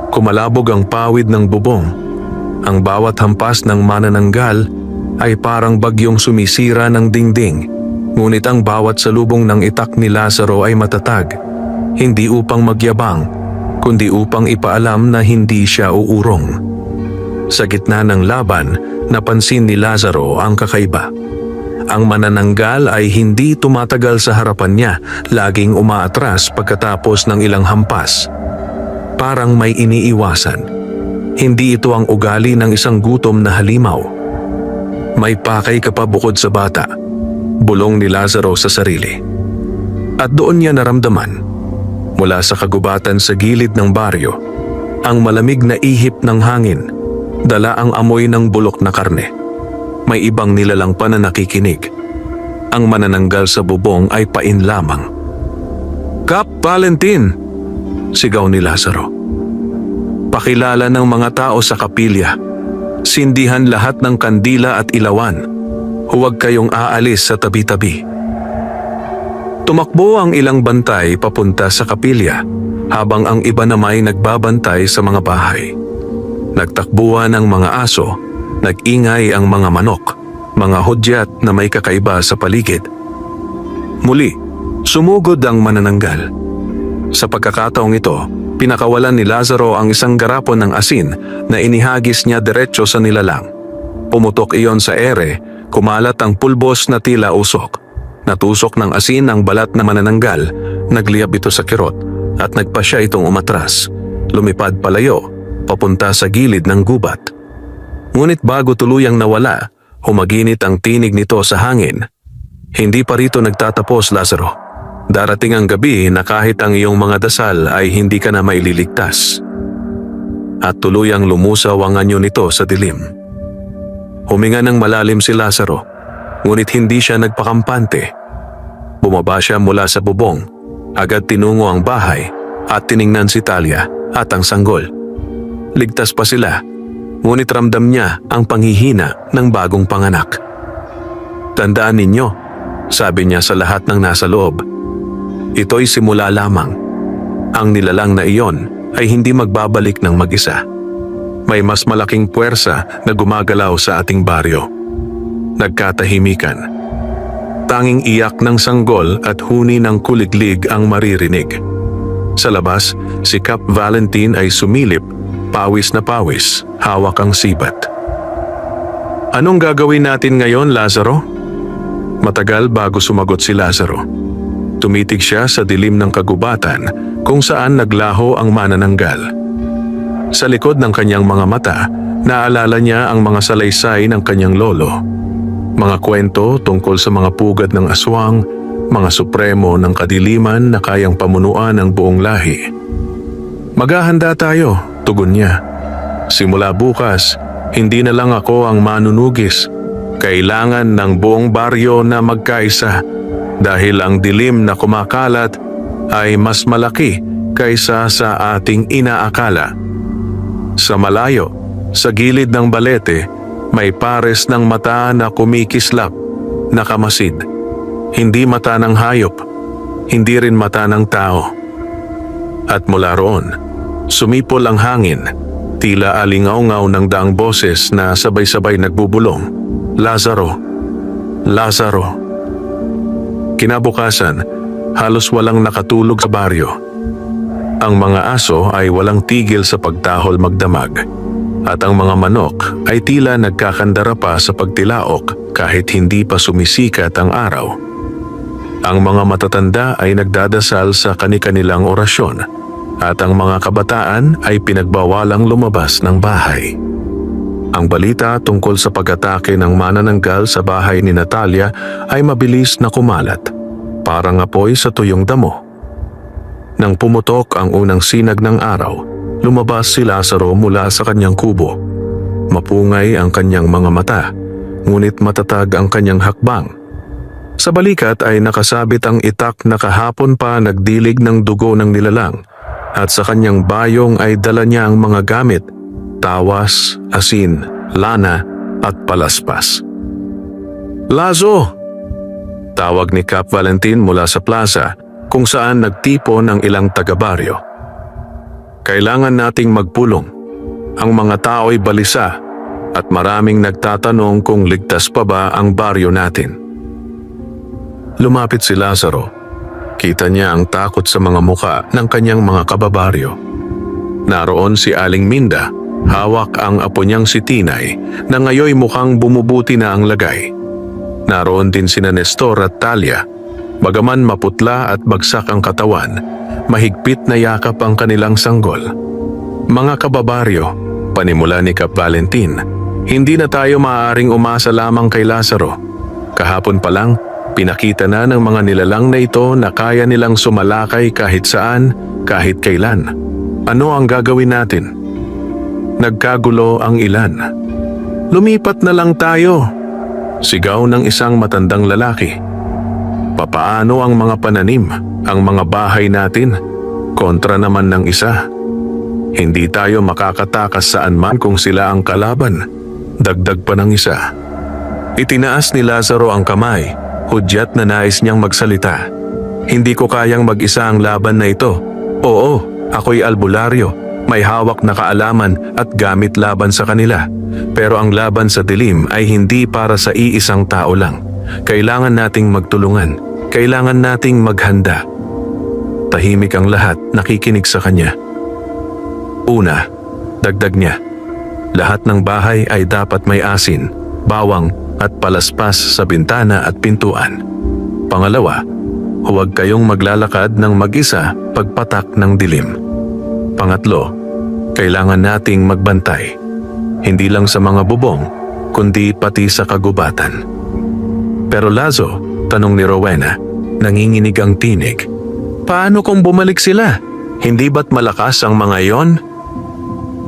kumalabog ang pawid ng bubong. Ang bawat hampas ng manananggal ay parang bagyong sumisira ng dingding, ngunit ang bawat salubong ng itak ni Lazaro ay matatag, hindi upang magyabang, kundi upang ipaalam na hindi siya uurong. Sa gitna ng laban, napansin ni Lazaro ang kakaiba. Ang manananggal ay hindi tumatagal sa harapan niya, laging umaatras pagkatapos ng ilang hampas. Parang may iniiwasan. Hindi ito ang ugali ng isang gutom na halimaw. May pakay ka pa bukod sa bata, bulong ni Lazaro sa sarili. At doon niya naramdaman, mula sa kagubatan sa gilid ng baryo, ang malamig na ihip ng hangin, dala ang amoy ng bulok na karne. May ibang nilalang pa na nakikinig. ang manananggal sa bubong ay pain lamang. "Kap Valentin!" sigaw ni Lazaro. Pakilala ng mga tao sa kapilya. Sindihan lahat ng kandila at ilawan. Huwag kayong aalis sa tabi-tabi. Tumakbo ang ilang bantay papunta sa kapilya, habang ang iba namay nagbabantay sa mga bahay. Nagtakbuhan ang mga aso, nag-ingay ang mga manok, mga hudyat na may kakaiba sa paligid. Muli, sumugod ang manananggal. Sa pagkakataong ito, pinakawalan ni Lazaro ang isang garapon ng asin na inihagis niya diretso sa nilalang. Pumutok iyon sa ere, kumalat ang pulbos na tila usok. Natusok ng asin ang balat na manananggal, nagliyab ito sa kirot at nagpasya itong umatras. Lumipad palayo, papunta sa gilid ng gubat. Ngunit bago tuluyang nawala, humaginit ang tinig nito sa hangin. "Hindi pa rito nagtatapos, Lazaro. Darating ang gabi na kahit ang iyong mga dasal ay hindi ka na maililigtas." At tuluyang lumusaw ang anyo nito sa dilim. Huminga ng malalim si Lazaro, ngunit hindi siya nagpakampante. Bumaba siya mula sa bubong, agad tinungo ang bahay at tiningnan si Talia at ang sanggol. Ligtas pa sila, ngunit ramdam niya ang panghihina ng bagong panganak. "Tandaan ninyo," sabi niya sa lahat ng nasa loob, "ito'y simula lamang. Ang nilalang na iyon ay hindi magbabalik ng mag-isa. May mas malaking puwersa na gumagalaw sa ating baryo." Nagkatahimikan. Tanging iyak ng sanggol at huni ng kuliglig ang maririnig. Sa labas, si Kap Valentin ay sumilip, pawis na pawis, hawak ang sibat. "Anong gagawin natin ngayon, Lazaro?" Matagal bago sumagot si Lazaro. Tumitig siya sa dilim ng kagubatan kung saan naglaho ang manananggal. Sa likod ng kanyang mga mata, naalala niya ang mga salaysay ng kanyang lolo. Mga kwento tungkol sa mga pugad ng aswang, mga supremo ng kadiliman na kayang pamunuan ang buong lahi. "Maghahanda tayo," tugon niya. "Simula bukas, hindi na lang ako ang manunugis. Kailangan ng buong baryo na magkaisa dahil ang dilim na kumakalat ay mas malaki kaysa sa ating inaakala." Sa malayo, sa gilid ng balete, may pares ng mata na kumikislap, nakamasid. Hindi mata ng hayop, hindi rin mata ng tao. At mula roon, sumipol ang hangin, tila alingaw-ngaw ng daang boses na sabay-sabay nagbubulong, "Lazaro! Lazaro!" Kinabukasan, halos walang nakatulog sa baryo. Ang mga aso ay walang tigil sa pagtahol magdamag, at ang mga manok ay tila nagkakandara pa sa pagtilaok kahit hindi pa sumisikat ang araw. Ang mga matatanda ay nagdadasal sa kani-kanilang orasyon, at ang mga kabataan ay pinagbawalang lumabas ng bahay. Ang balita tungkol sa pag-atake ng manananggal sa bahay ni Natalia ay mabilis na kumalat, parang apoy sa tuyong damo. Nang pumutok ang unang sinag ng araw, lumabas si Lazaro mula sa kanyang kubo. Mapungay ang kanyang mga mata, ngunit matatag ang kanyang hakbang. Sa balikat ay nakasabit ang itak na kahapon pa nagdilig ng dugo ng nilalang, at sa kanyang bayong ay dala niya ang mga gamit, tawas, asin, lana at palaspas. "Lazo!" tawag ni Kap Valentin mula sa plaza kung saan nagtipon ang ilang taga-baryo. "Kailangan nating magpulong. Ang mga tao ay balisa at maraming nagtatanong kung ligtas pa ba ang baryo natin." Lumapit si Lazaro. Kita niya ang takot sa mga muka ng kanyang mga kababaryo. Naroon si Aling Minda, hawak ang apo niyang si Tinay na ngayoy mukhang bumubuti na ang lagay. Naroon din sina Nestor at Talia. Bagaman maputla at bagsak ang katawan, mahigpit na yakap ang kanilang sanggol. "Mga kababaryo," panimula ni Kap Valentin, "hindi na tayo maaaring umasa lamang kay Lazaro. Kahapon pa lang, pinakita na ng mga nilalang na ito na kaya nilang sumalakay kahit saan, kahit kailan. Ano ang gagawin natin?" Nagkagulo ang ilan. "Lumipat na lang tayo," sigaw ng isang matandang lalaki. Papaano ang mga pananim, ang mga bahay natin, kontra naman ng isa? Hindi tayo makakatakas saan man kung sila ang kalaban. Dagdag pa ng isa. Itinaas ni Lazaro ang kamay, hudyat na nais niyang magsalita. Hindi ko kayang mag-isa ang laban na ito. Oo, ako'y albularyo, may hawak na kaalaman at gamit laban sa kanila. Pero ang laban sa dilim ay hindi para sa iisang tao lang. Kailangan nating magtulungan, kailangan nating maghanda. Tahimik ang lahat, nakikinig sa kanya. Una, dagdag niya, lahat ng bahay ay dapat may asin, bawang at palaspas sa bintana at pintuan. Pangalawa, huwag kayong maglalakad ng mag-isa pagpatak ng dilim. Pangatlo, kailangan nating magbantay, hindi lang sa mga bubong, kundi pati sa kagubatan. Pero Lazo, tanong ni Rowena, nanginginig ang tinig. Paano kung bumalik sila? Hindi ba't malakas ang mga iyon?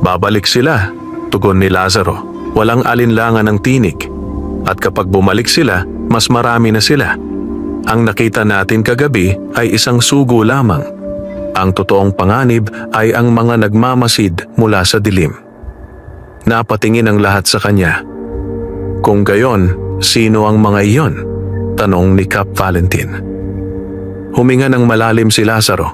Babalik sila, tugon ni Lazaro. Walang alinlangan ng tinig. At kapag bumalik sila, mas marami na sila. Ang nakita natin kagabi ay isang sugo lamang. Ang totoong panganib ay ang mga nagmamasid mula sa dilim. Napatingin ang lahat sa kanya. Kung gayon, sino ang mga iyon? Tanong ni Cap Valentin. Huminga ng malalim si Lazaro.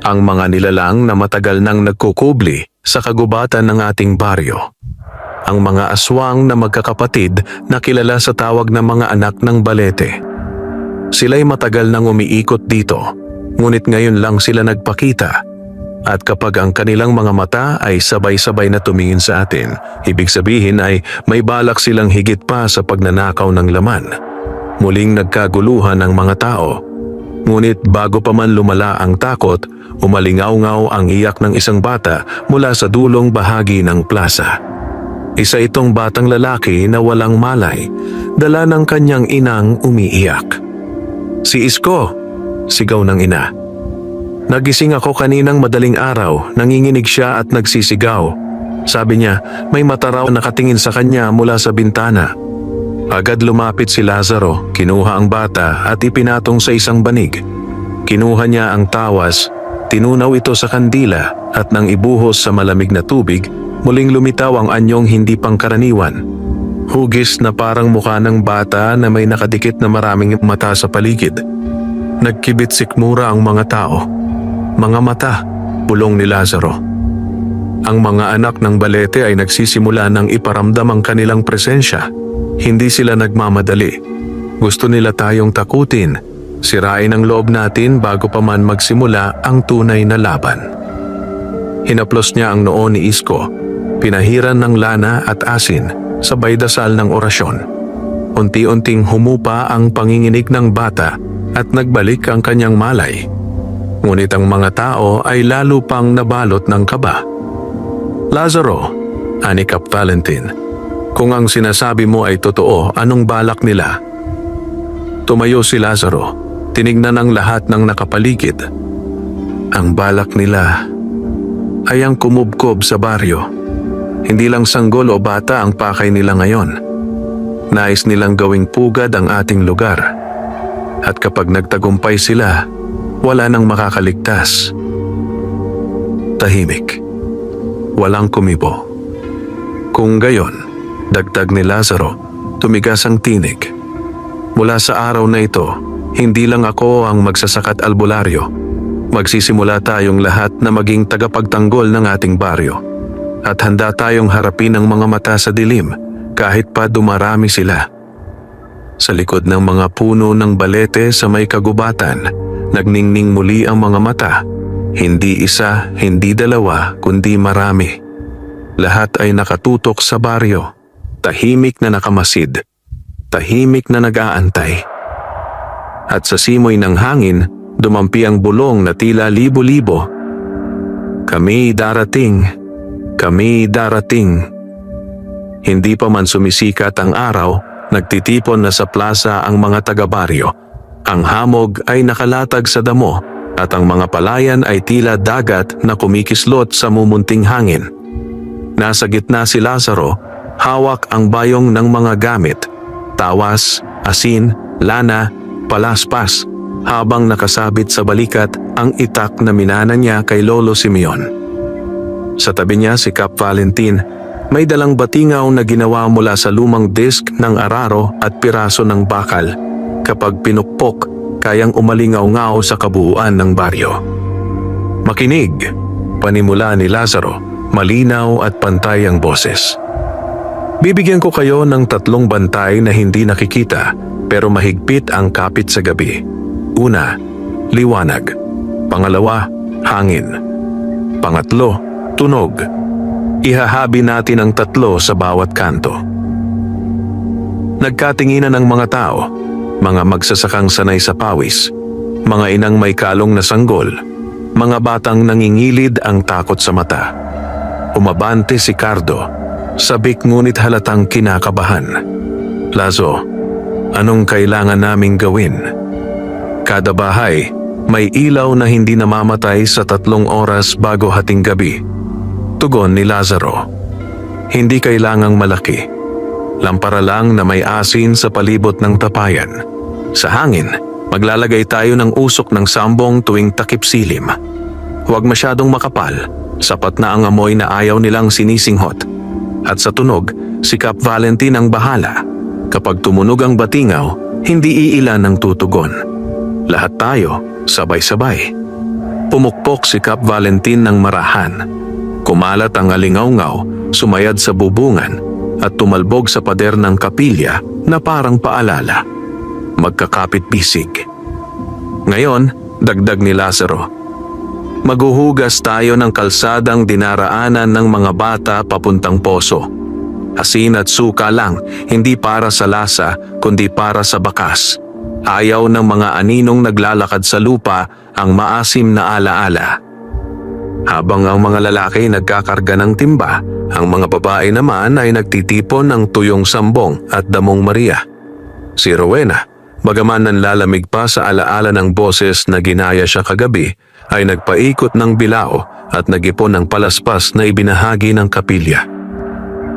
Ang mga nilalang na matagal nang nagkukubli sa kagubatan ng ating baryo. Ang mga aswang na magkakapatid na kilala sa tawag ng mga anak ng balete. Sila'y matagal nang umiikot dito, ngunit ngayon lang sila nagpakita. At kapag ang kanilang mga mata ay sabay-sabay na tumingin sa atin, ibig sabihin ay may balak silang higit pa sa pagnanakaw ng laman. Muling nagkaguluhan ang mga tao. Ngunit bago pa man lumala ang takot, umalingaw-ngaw ang iyak ng isang bata mula sa dulong bahagi ng plaza. Isa itong batang lalaki na walang malay, dala ng kanyang inang umiiyak. Si Isko, sigaw ng ina. Nagising ako kaninang madaling araw, nanginginig siya at nagsisigaw. Sabi niya, may mata raw nakatingin sa kanya mula sa bintana. Agad lumapit si Lazaro, kinuha ang bata at ipinatong sa isang banig. Kinuha niya ang tawas, tinunaw ito sa kandila at nang ibuhos sa malamig na tubig, muling lumitaw ang anyong hindi pangkaraniwan. Hugis na parang mukha ng bata na may nakadikit na maraming mata sa paligid. Nagkibit sikmura ang mga tao. Mga mata, bulong ni Lazaro. Ang mga anak ng balete ay nagsisimula ng iparamdam ang kanilang presensya. Hindi sila nagmamadali. Gusto nila tayong takutin, sirain ang loob natin bago pa man magsimula ang tunay na laban. Hinaplos niya ang noo ni Isko, pinahiran ng lana at asin, sabay dasal ng orasyon. Unti-unting humupa ang panginginig ng bata at nagbalik ang kanyang malay. Ngunit ang mga tao ay lalo pang nabalot ng kaba. Lazaro, ani Cap Valentin, kung ang sinasabi mo ay totoo, anong balak nila? Tumayo si Lazaro, tinignan ang lahat ng nakapaligid. Ang balak nila ay ang kumubkob sa baryo. Hindi lang sanggol o bata ang pakay nila ngayon. Nais nilang gawing pugad ang ating lugar. At kapag nagtagumpay sila, wala nang makakaligtas. Tahimik. Walang kumibo. Kung gayon, dagdag ni Lazaro, tumigas ang tinig. Mula sa araw na ito, hindi lang ako ang magsasakat albularyo. Magsisimula tayong lahat na maging tagapagtanggol ng ating baryo. At handa tayong harapin ang mga mata sa dilim kahit pa dumarami sila. Sa likod ng mga puno ng balete sa may kagubatan, nagningning muli ang mga mata. Hindi isa, hindi dalawa, kundi marami. Lahat ay nakatutok sa baryo. Tahimik na nakamasid, tahimik na nag-aantay. At sa simoy ng hangin, dumampi ang bulong na tila libo-libo. Kami darating, kami darating. Hindi pa man sumisikat ang araw, nagtitipon na sa plaza ang mga taga-baryo. Ang hamog ay nakalatag sa damo at ang mga palayan ay tila dagat na kumikislot sa mumunting hangin. Nasa gitna si Lazaro, hawak ang bayong ng mga gamit, tawas, asin, lana, palaspas, habang nakasabit sa balikat ang itak na minana niya kay Lolo Simeon. Sa tabi niya si Cap Valentin, may dalang batingaw na ginawa mula sa lumang disk ng araro at piraso ng bakal. Kapag pinukpok, kayang umalingaw-ngaw sa kabuuan ng baryo. "Makinig," panimula ni Lazaro, malinaw at pantay ang boses. "Bibigyan ko kayo ng 3 bantay na hindi nakikita pero mahigpit ang kapit sa gabi. Una, liwanag. Pangalawa, hangin. Pangatlo, tunog. Ihahabi natin ang 3 sa bawat kanto." Nagkatinginan ang mga tao, mga magsasakang sanay sa pawis, mga inang may kalong na sanggol, mga batang nangingilid ang takot sa mata. Umabante si Cardo, sabik ngunit halatang kinakabahan. "Lazo, anong kailangan naming gawin?" "Kada bahay, may ilaw na hindi namamatay sa 3 oras bago hating gabi," tugon ni Lazaro. "Hindi kailangang malaki. Lampara lang na may asin sa palibot ng tapayan. Sa hangin, maglalagay tayo ng usok ng sambong tuwing takip silim. Huwag masyadong makapal, sapat na ang amoy na ayaw nilang sinisinghot. At sa tunog, si Cap Valentin ang bahala. Kapag tumunog ang batingaw, hindi iilan ang tutugon. Lahat tayo, sabay-sabay." Pumukpok si Cap Valentin ng marahan. Kumalat ang alingaw-ngaw, sumayad sa bubungan, at tumalbog sa pader ng kapilya na parang paalala. Magkakapit bisig. "Ngayon," dagdag ni Lazaro, "maghuhugas tayo ng kalsadang dinaraanan ng mga bata papuntang poso. Asin at suka lang, hindi para sa lasa, kundi para sa bakas. Ayaw ng mga aninong naglalakad sa lupa ang maasim na alaala." Habang ang mga lalaki nagkakarga ng timba, ang mga babae naman ay nagtitipon ng tuyong sambong at damong Maria. Si Rowena, bagaman nanlalamig pa sa alaala ng boses na ginaya siya kagabi, ay nagpaikot ng bilao at nagipon ng palaspas na ibinahagi ng kapilya.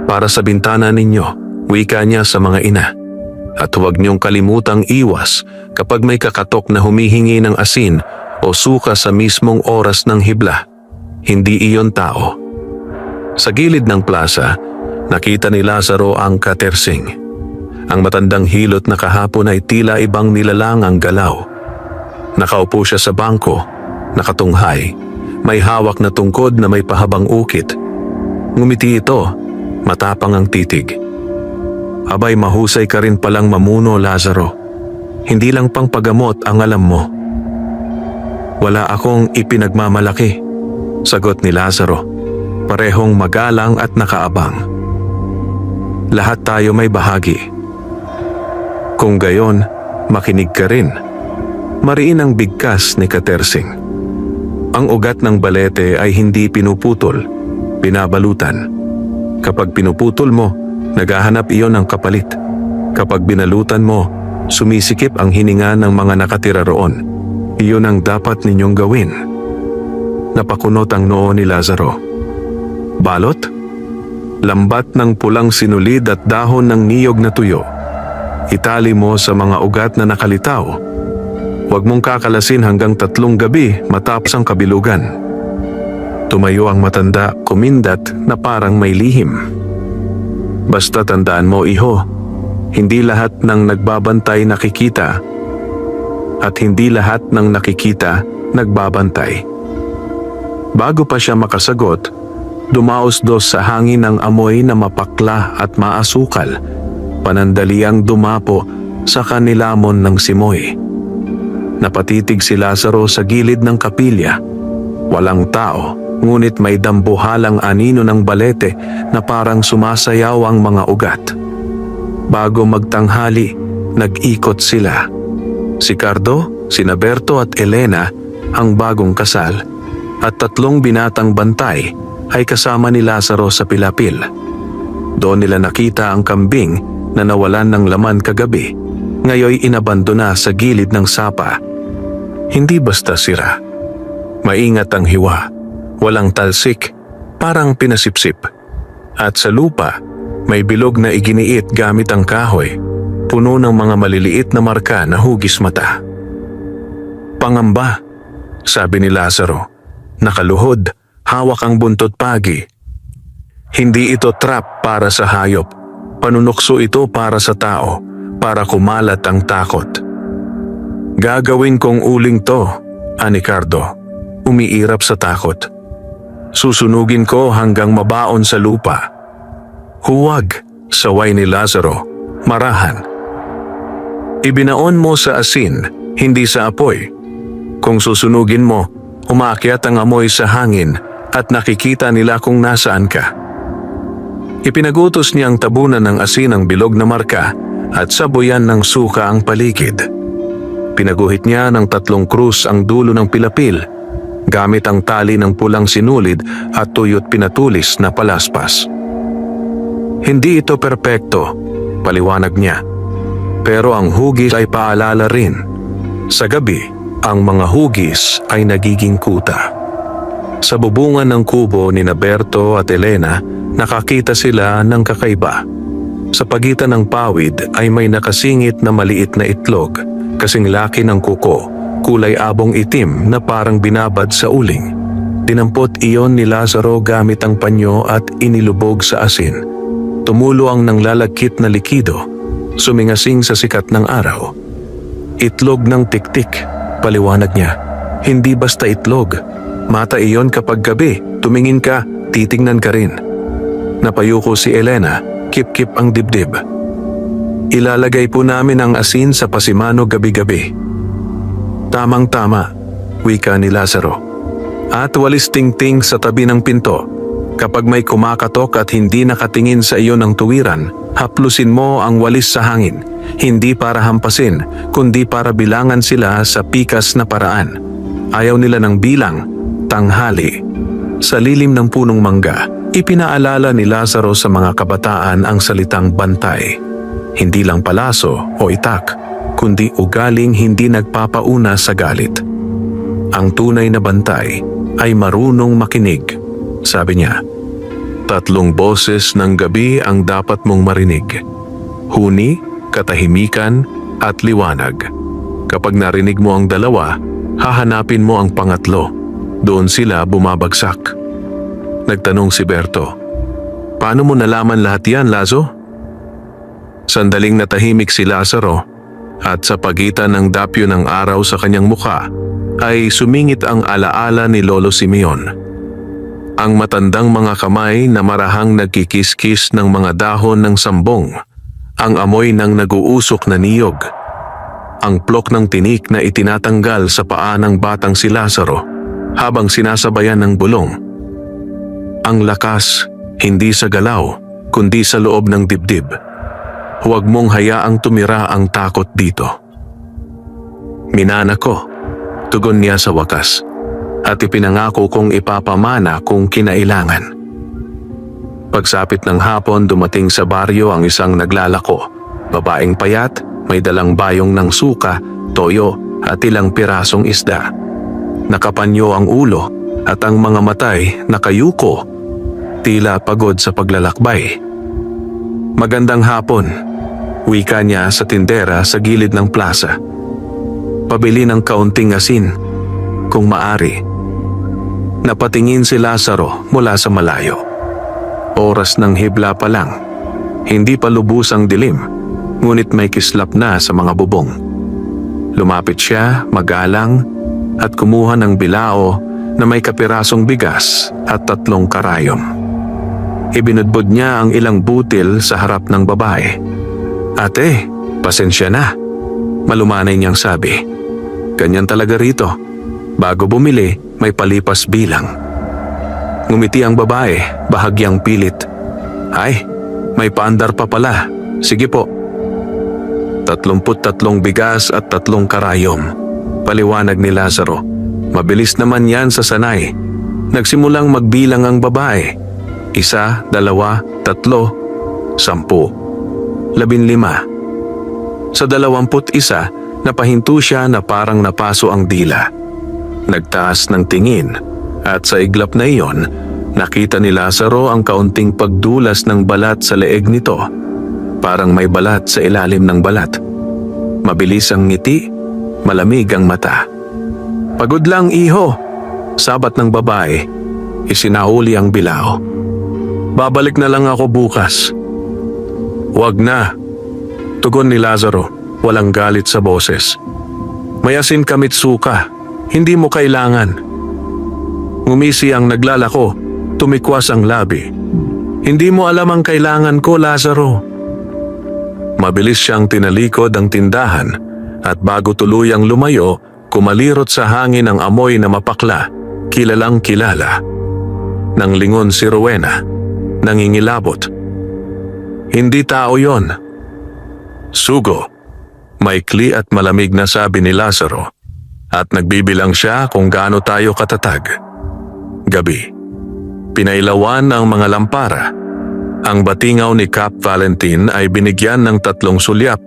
"Para sa bintana ninyo," wika niya sa mga ina. "At huwag niyong kalimutang iwas kapag may kakatok na humihingi ng asin o suka sa mismong oras ng hibla. Hindi iyon tao." Sa gilid ng plaza, nakita ni Lazaro ang katersing. Ang matandang hilot na kahapon ay tila ibang nilalang ang galaw. Nakaupo siya sa bangko, nakatunghay, may hawak na tungkod na may pahabang ukit. Ngumiti ito, matapang ang titig. "Abay, mahusay ka rin palang mamuno, Lazaro. Hindi lang pang pagamot ang alam mo." "Wala akong ipinagmamalaki," sagot ni Lazaro, parehong magalang at nakaabang. "Lahat tayo may bahagi. Kung gayon, makinig ka rin." Mariin ang bigkas ni Katersing. Ang ugat ng balete ay hindi pinuputol, binabalutan. Kapag pinuputol mo, naghahanap iyon ng kapalit. Kapag binalutan mo, sumisikip ang hininga ng mga nakatira roon. Iyon ang dapat ninyong gawin. Napakunot ang noo ni Lazaro. "Balot? Lambat ng pulang sinulid at dahon ng niyog na tuyo. Itali mo sa mga ugat na nakalitaw. Huwag mong kakalasin hanggang 3 gabi matapos ang kabilugan." Tumayo ang matanda, kumindat na parang may lihim. "Basta tandaan mo, iho, hindi lahat ng nagbabantay nakikita at hindi lahat ng nakikita nagbabantay." Bago pa siya makasagot, dumaos-dos sa hangin ang amoy na mapakla at maasukal, panandaliang dumapo sa kanilamon ng simoy. Napatitig si Lazaro sa gilid ng kapilya. Walang tao, ngunit may dambuhalang anino ng balete na parang sumasayaw ang mga ugat. Bago magtanghali, nag-ikot sila. Si Cardo, sina Berto at Elena, ang bagong kasal, at 3 binatang bantay ay kasama ni Lazaro sa pilapil. Doon nila nakita ang kambing na nawalan ng laman kagabi, ngayoy inabandona sa gilid ng sapa. Hindi basta sira. Maingat ang hiwa, walang talsik, parang pinasipsip. At sa lupa, may bilog na iginiit gamit ang kahoy. puno ng mga maliliit na marka na hugis mata. "Pangamba," sabi ni Lazaro. Nakaluhod, hawak ang buntot pagi. Hindi ito trap para sa hayop. Panunukso ito para sa tao, para kumalat ang takot. "Gagawin kong uling to," ani Cardo, umiirap sa takot. "Susunugin ko hanggang mabaon sa lupa." "Huwag," saway ni Lazaro, marahan. "Ibinaon mo sa asin, hindi sa apoy. Kung susunugin mo, umaakyat ang amoy sa hangin at nakikita nila kung nasaan ka." Ipinagutos niya ang tabunan ng asin ang bilog na marka at sabuyan ng suka ang paligid. Pinaguhit niya ng 3 krus ang dulo ng pilapil, gamit ang tali ng pulang sinulid at tuyot pinatulis na palaspas. "Hindi ito perpekto," paliwanag niya. "Pero ang hugis ay paalala rin. Sa gabi, ang mga hugis ay nagiging kuta." Sa bubungan ng kubo ni Berto at Elena, nakakita sila ng kakaiba. Sa pagitan ng pawid ay may nakasingit na maliit na itlog, kasing laki ng kuko, kulay abong itim na parang binabad sa uling. Dinampot iyon ni Lazaro gamit ang panyo at inilubog sa asin. Tumulo ang nanglalagkit na likido, sumingasing sa sikat ng araw. "Itlog ng tiktik," paliwanag niya. "Hindi basta itlog. Mata iyon kapag gabi, tumingin ka, titingnan ka rin." Napayuko si Elena, kip-kip ang dibdib. "Ilalagay po namin ang asin sa pasimano gabi-gabi." "Tamang-tama," wika ni Lazaro. "At walis ting-ting sa tabi ng pinto. Kapag may kumakatok at hindi nakatingin sa iyo ng tuwiran, haplusin mo ang walis sa hangin. Hindi para hampasin, kundi para bilangan sila sa pikas na paraan. Ayaw nila ng bilang, tanghali." Sa lilim ng punong mangga, ipinaalala ni Lazaro sa mga kabataan ang salitang bantay. Hindi lang palaso o itak, kundi ugaling hindi nagpapauna sa galit. Ang tunay na bantay ay marunong makinig, sabi niya. 3 boses ng gabi ang dapat mong marinig. Huni, katahimikan, at liwanag. Kapag narinig mo ang 2, hahanapin mo ang pangatlo. Doon sila bumabagsak. Nagtanong si Berto, "Paano mo nalaman lahat yan, Lazo?" Sandaling natahimik si Lazaro at sa pagitan ng dapyo ng araw sa kanyang mukha ay sumingit ang alaala ni Lolo Simeon. Ang matandang mga kamay na marahang nagkikis-kis ng mga dahon ng sambong, ang amoy ng nag-uusok na niyog, ang plok ng tinik na itinatanggal sa paa ng batang si Lazaro habang sinasabayan ng bulong. Ang lakas, hindi sa galaw, kundi sa loob ng dibdib. Huwag mong hayaang tumira ang takot dito. "Minana ko," tugon niya sa wakas, "at ipinangako kong ipapamana kung kinailangan." Pagsapit ng hapon, dumating sa baryo ang isang naglalako. Babaeng payat, may dalang bayong ng suka, toyo at ilang pirasong isda. Nakapanyo ang ulo at ang mga matay nakayuko, tila pagod sa paglalakbay. "Magandang hapon," wika niya sa tindera sa gilid ng plaza. "Pabili ng kaunting asin, kung maari." Napatingin si Lazaro mula sa malayo. Oras ng hibla pa lang. Hindi pa lubos ang dilim, ngunit may kislap na sa mga bubong. Lumapit siya, magalang, at kumuha ng bilao na may kapirasong bigas at 3 karayom. Ibinudbod niya ang ilang butil sa harap ng babae. "Ate, pasensya na," malumanay niyang sabi. "Ganyan talaga rito. Bago bumili, may palipas bilang." Ngumiti ang babae, bahagyang pilit. "Ay, may paandar pa pala. Sige po." 33 bigas at 3 karayom. Paliwanag ni Lazaro. Mabilis naman yan sa sanay. Nagsimulang magbilang ang babae. 1, 2, 3, 10, 15. Sa 21, napahinto siya na parang napaso ang dila. Nagtaas ng tingin at sa iglap na iyon, nakita ni Lazaro ang kaunting pagdulas ng balat sa leeg nito. parang may balat sa ilalim ng balat. Mabilis ang ngiti, malamig ang mata. "Pagod lang, iho," sabat ng babae. Isinahuli ang bilao. "Babalik na lang ako bukas." "Wag na," tugon ni Lazaro, walang galit sa boses. "May asin kamit suka, hindi mo kailangan." Ngumisi ang naglalako, tumikwas ang labi. "Hindi mo alam ang kailangan ko, Lazaro." Mabilis siyang tinalikod ang tindahan at bago tuluyang lumayo, kumalirot sa hangin ang amoy na mapakla, kilalang kilala. Nang lingon si Rowena, nangingilabot. "Hindi tao yon." "Sugo," maikli at malamig na sabi ni Lazaro, at nagbibilang siya kung gaano tayo katatag. Gabi. Pinailawan ng mga lampara. Ang batingaw ni Cap Valentin ay binigyan ng 3 sulyap,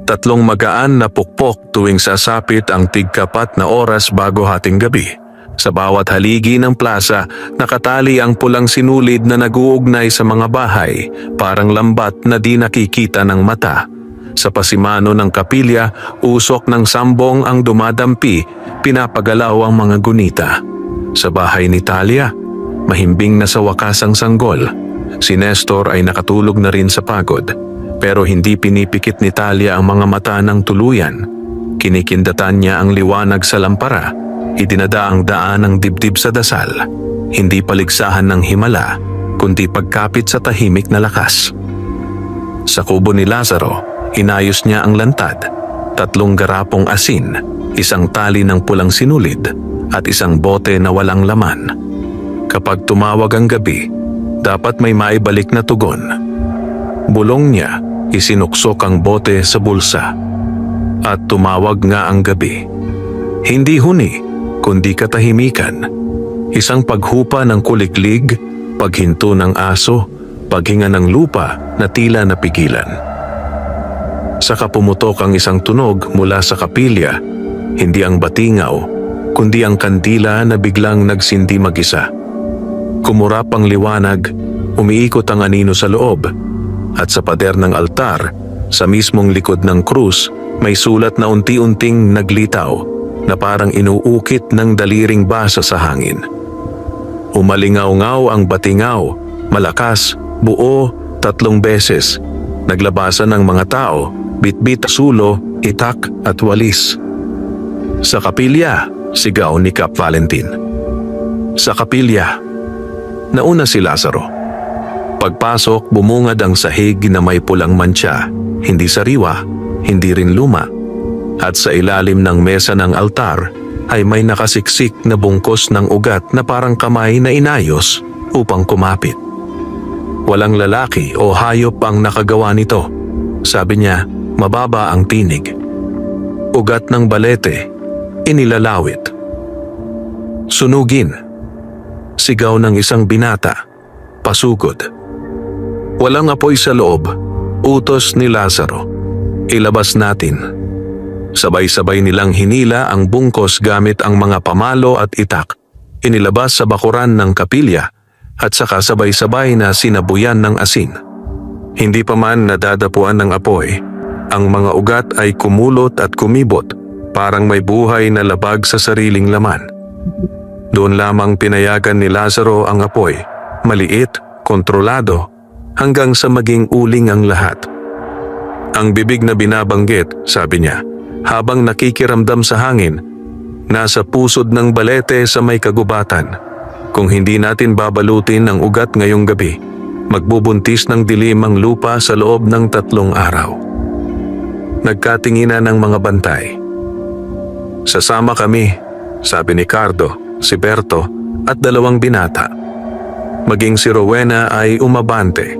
3 magaan na pukpok tuwing sasapit ang tigkapat na oras bago hating gabi. Sa bawat haligi ng plaza, nakatali ang pulang sinulid na nag-uugnay sa mga bahay, parang lambat na di nakikita ng mata. Sa pasimano ng kapilya, usok ng sambong ang dumadampi, pinapagalaw ang mga gunita. Sa bahay ni Talia, mahimbing na sa wakas ang sanggol. Si Nestor ay nakatulog na rin sa pagod, pero hindi pinipikit ni Talia ang mga mata ng tuluyan. Kinikindatan niya ang liwanag sa lampara, idinada ang daan ng dibdib sa dasal, hindi paligsahan ng himala, kundi pagkapit sa tahimik na lakas. Sa kubo ni Lazaro, inayos niya ang lantad, 3 garapong asin, 1 tali ng pulang sinulid, at 1 bote na walang laman. Kapag tumawag ang gabi, dapat may maibalik na tugon. Bulong niya, isinuksok ang bote sa bulsa. At tumawag nga ang gabi. Hindi huni, kundi katahimikan. Isang paghupa ng kuliglig, paghinto ng aso, paghinga ng lupa na tila napigilan. Saka pumutok ang isang tunog mula sa kapilya, hindi ang batingaw, kundi ang kandila na biglang nagsindi mag-isa. Kumurap ang liwanag, umiikot ang anino sa loob, at sa pader ng altar, sa mismong likod ng krus, may sulat na unti-unting naglitaw na parang inuukit ng daliring basa sa hangin. Umalingaw-ngaw ang batingaw, malakas, buo, 3 beses. Naglabasan ng mga tao, bitbit, sulo, itak at walis. "Sa kapilya," sigaw ni Cap Valentin. "Sa kapilya." Nauna si Lazaro. Pagpasok, bumungad ang sahig na may pulang mantsa, hindi sariwa, hindi rin luma. At sa ilalim ng mesa ng altar ay may nakasiksik na bungkos ng ugat na parang kamay na inayos upang kumapit. Walang lalaki o hayop ang nakagawa nito. Sabi niya, mababa ang tinig. Ugat ng balete, inilalawit. "Sunugin!" Sigaw ng isang binata, pasugod. Walang apoy sa loob, utos ni Lazaro. "Ilabas natin." Sabay-sabay nilang hinila ang bungkos gamit ang mga pamalo at itak. Inilabas sa bakuran ng kapilya at saka sabay-sabay na sinabuyan ng asin. Hindi pa man nadadapuan ng apoy, ang mga ugat ay kumulot at kumibot, parang may buhay na labag sa sariling laman. Doon lamang pinayagan ni Lazaro ang apoy, maliit, kontrolado, hanggang sa maging uling ang lahat. Ang bibig na binabanggit, sabi niya, habang nakikiramdam sa hangin, nasa pusod ng balete sa may kagubatan. Kung hindi natin babalutin ang ugat ngayong gabi, magbubuntis ng dilim ang lupa sa loob ng 3 araw. Nagkatinginan ng mga bantay. "Sasama kami," sabi ni Cardo, si Berto at 2 binata. Maging si Rowena ay umabante,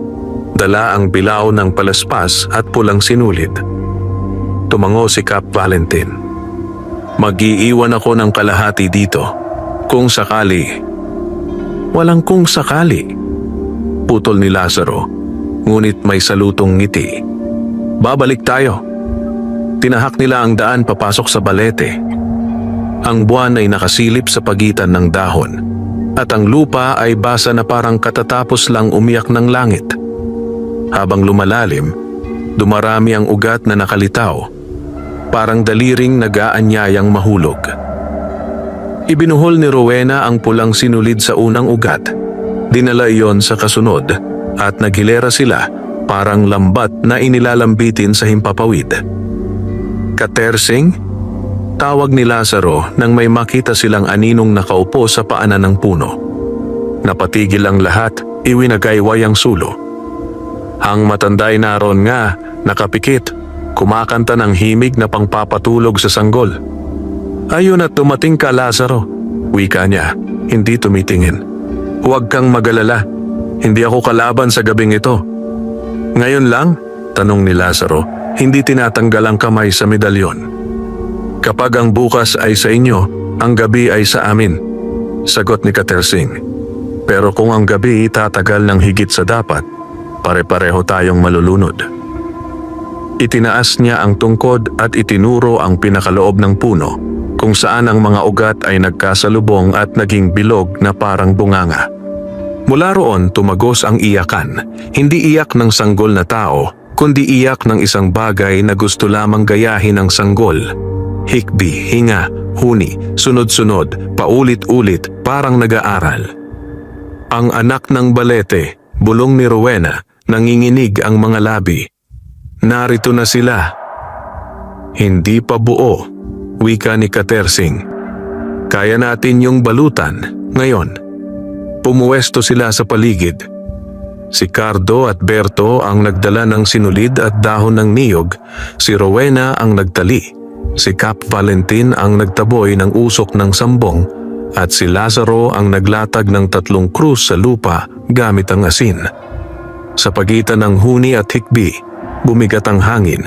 dala ang bilao ng palaspas at pulang sinulid. Tumango si Cap Valentin. "Mag-iiwan ako ng kalahati dito, kung sakali." "Walang kung sakali," putol ni Lazaro, ngunit may salutong ngiti. "Babalik tayo." Tinahak nila ang daan papasok sa balete. Ang buwan ay nakasilip sa pagitan ng dahon, at ang lupa ay basa na parang katatapos lang umiyak ng langit. Habang lumalalim, Dumarami ang ugat na nakalitaw, parang daliring nag-aanyayang mahulog. Ibinuhol ni Rowena ang pulang sinulid sa unang ugat. Dinala iyon sa kasunod at naghilera sila parang lambat na inilalambitin sa himpapawid. Katersing, tawag ni Lazaro nang may makita silang aninong nakaupo sa paanan ng puno. Napatigil ang lahat, iwinagayway ang sulo. Ang matanday naroon nga, nakapikit, kumakanta ng himig na pangpapatulog sa sanggol. Ayun at dumating ka, Lazaro. Wika niya, hindi tumitingin. Huwag kang magalala, hindi ako kalaban sa gabing ito. Ngayon lang? Tanong ni Lazaro, hindi tinatanggal ang kamay sa medalyon. Kapag ang bukas ay sa inyo, ang gabi ay sa amin, sagot ni Katersing. Pero kung ang gabi tatagal ng higit sa dapat, pare-pareho tayong malulunod. Itinaas niya ang tungkod at itinuro ang pinakaloob ng puno, kung saan ang mga ugat ay nagkasalubong at naging bilog na parang bunganga. Mula roon tumagos ang iyakan, hindi iyak ng sanggol na tao, kundi iyak ng isang bagay na gusto lamang gayahin ng sanggol. Hikbi, hinga, huni, sunod-sunod, paulit-ulit, parang nag-aaral. Ang anak ng balete, bulong ni Rowena, nanginginig ang mga labi. Narito na sila. Hindi pa buo, wika ni Katersing. Kaya natin yung balutan, ngayon. Pumuwesto sila sa paligid. Si Cardo at Berto ang nagdala ng sinulid at dahon ng niyog, si Rowena ang nagtali, si Cap Valentin ang nagtaboy ng usok ng sambong, at si Lazaro ang naglatag ng 3 krus sa lupa gamit ang asin. Sa pagitan ng huni at hikbi, bumigat ang hangin,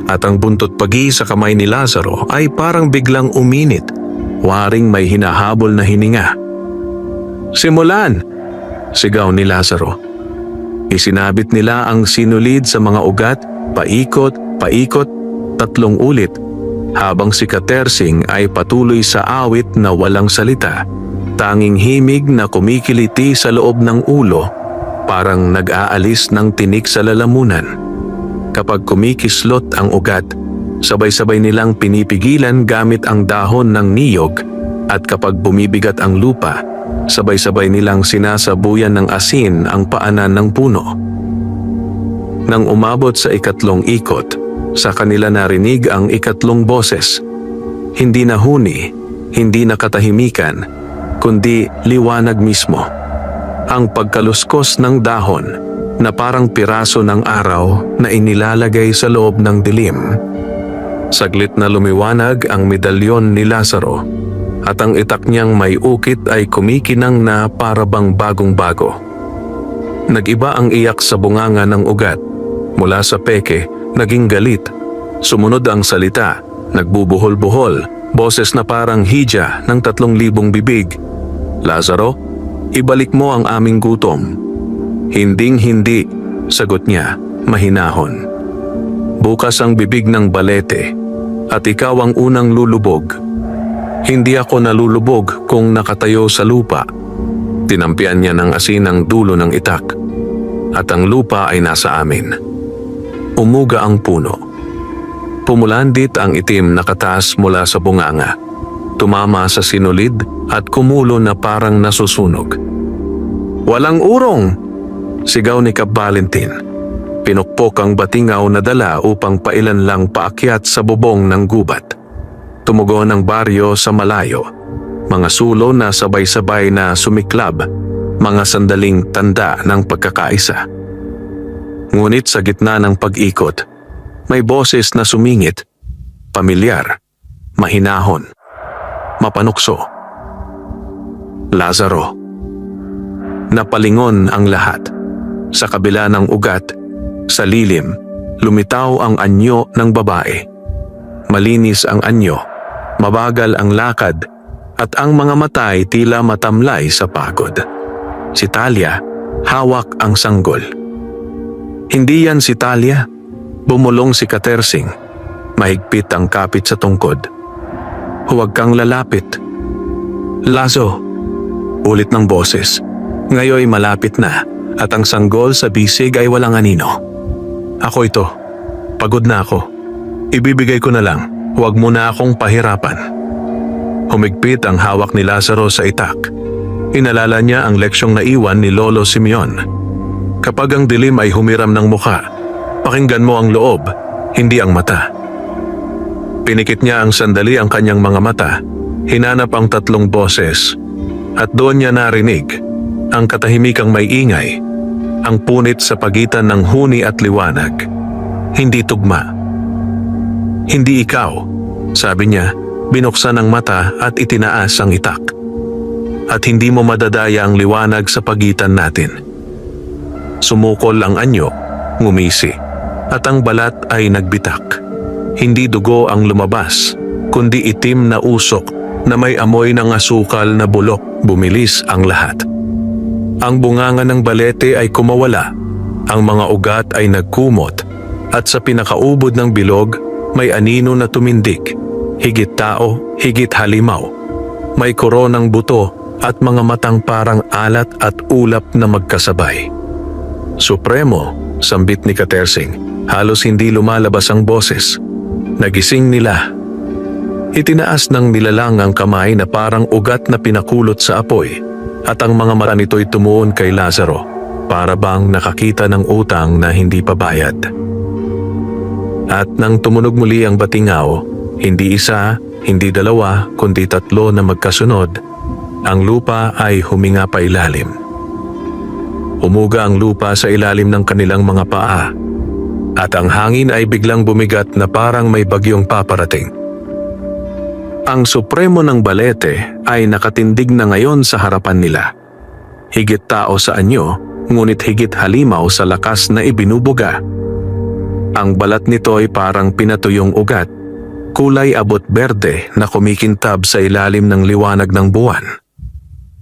at ang buntot pagi sa kamay ni Lazaro ay parang biglang uminit, waring may hinahabol na hininga. Simulan! Sigaw ni Lazaro. Isinabit nila ang sinulid sa mga ugat, paikot, 3 ulit, habang si Katersing ay patuloy sa awit na walang salita, tanging himig na kumikiliti sa loob ng ulo, parang nag-aalis ng tinik sa lalamunan. Kapag kumikislot ang ugat, sabay-sabay nilang pinipigilan gamit ang dahon ng niyog, at kapag bumibigat ang lupa, sabay-sabay nilang sinasabuyan ng asin ang paanan ng puno. Nang umabot sa 2 ikot, sa kanila narinig ang 3 boses. Hindi na huni, hindi na katahimikan, kundi liwanag mismo. Ang pagkaluskos ng dahon na parang piraso ng araw na inilalagay sa loob ng dilim. Saglit na lumiwanag ang medalyon ni Lazaro, at ang itak niyang may ukit ay kumikinang na para bang bagong-bago. Nag-iba ang iyak sa bunganga ng ugat. Mula sa peke, naging galit. Sumunod ang salita, nagbubuhol-buhol, boses na parang hidya ng 3,000 bibig. Lazaro, ibalik mo ang aming gutom. Hinding-hindi, sagot niya, mahinahon. Bukas ang bibig ng balete, at ikaw ang unang lulubog. Hindi ako nalulubog kung nakatayo sa lupa. Tinampian niya ng asin ang dulo ng itak, at ang lupa ay nasa amin. Umuga ang puno. Pumulandit ang itim na katas mula sa bunganga. Tumama sa sinulid at kumulo na parang nasusunog. Walang urong! Sigaw ni Cap Valentin. Pinukpok ang batingaw na dala upang pailan lang paakyat sa bubong ng gubat. Tumugon ang baryo sa malayo. Mga sulo na sabay-sabay na sumiklab, mga sandaling tanda ng pagkakaisa. Ngunit sa gitna ng pag-ikot, may boses na sumingit, pamilyar, mahinahon, mapanukso. Lazaro. Napalingon ang lahat. Sa kabila ng ugat, sa lilim, lumitaw ang anyo ng babae. Malinis ang anyo, mabagal ang lakad, at ang mga mata ay tila matamlay sa pagod. Si Talia, hawak ang sanggol. Hindi yan si Talia, bumulong si Katersing. Mahigpit ang kapit sa tungkod. Huwag kang lalapit. Lazo, ulit ng boses. Ngayoy malapit na, at ang sanggol sa bisig ay walang anino. Ako ito, Pagod na ako. Ibibigay ko na lang. Huwag mo na akong pahirapan. Humigpit ang hawak ni Lazaro sa itak. Inalala niya ang leksyong naiwan ni Lolo Simeon. Kapag ang dilim ay humiram ng muka, pakinggan mo ang loob, hindi ang mata. Pinikit niya ang sandali ang kanyang mga mata, hinanap ang tatlong boses, at doon niya narinig ang katahimikang may ingay, ang punit sa pagitan ng huni at liwanag. Hindi tugma. Hindi ikaw, sabi niya, binuksan ang mata at itinaas ang itak. At hindi mo madadaya ang liwanag sa pagitan natin. Sumukol ang anyo, ngumisi, at ang balat ay nagbitak. Hindi dugo ang lumabas, kundi itim na usok na may amoy ng asukal na bulok. Bumilis ang lahat. Ang bunganga ng balete ay kumawala, ang mga ugat ay nagkumot, at sa pinakaubod ng bilog may anino na tumindik, higit tao, higit halimaw. May koronang buto at mga matang parang alat at ulap na magkasabay. Supremo, sambit ni Katersing, halos hindi lumalabas ang boses. Nagising nila. Itinaas ng nilalang ang kamay na parang ugat na pinakulot sa apoy, at ang mga mata nito'y tumuon kay Lazaro, para bang nakakita ng utang na hindi pa bayad. At nang tumunog muli ang batingaw, hindi isa, hindi dalawa, kundi tatlo na magkasunod, ang lupa ay huminga pa ilalim. Umuga ang lupa sa ilalim ng kanilang mga paa, at ang hangin ay biglang bumigat na parang may bagyong paparating. Ang supremo ng balete ay nakatindig na ngayon sa harapan nila. Higit tao sa anyo, ngunit higit halimaw sa lakas na ibinubuga. Ang balat nito ay parang pinatuyong ugat, kulay abot berde na kumikintab sa ilalim ng liwanag ng buwan.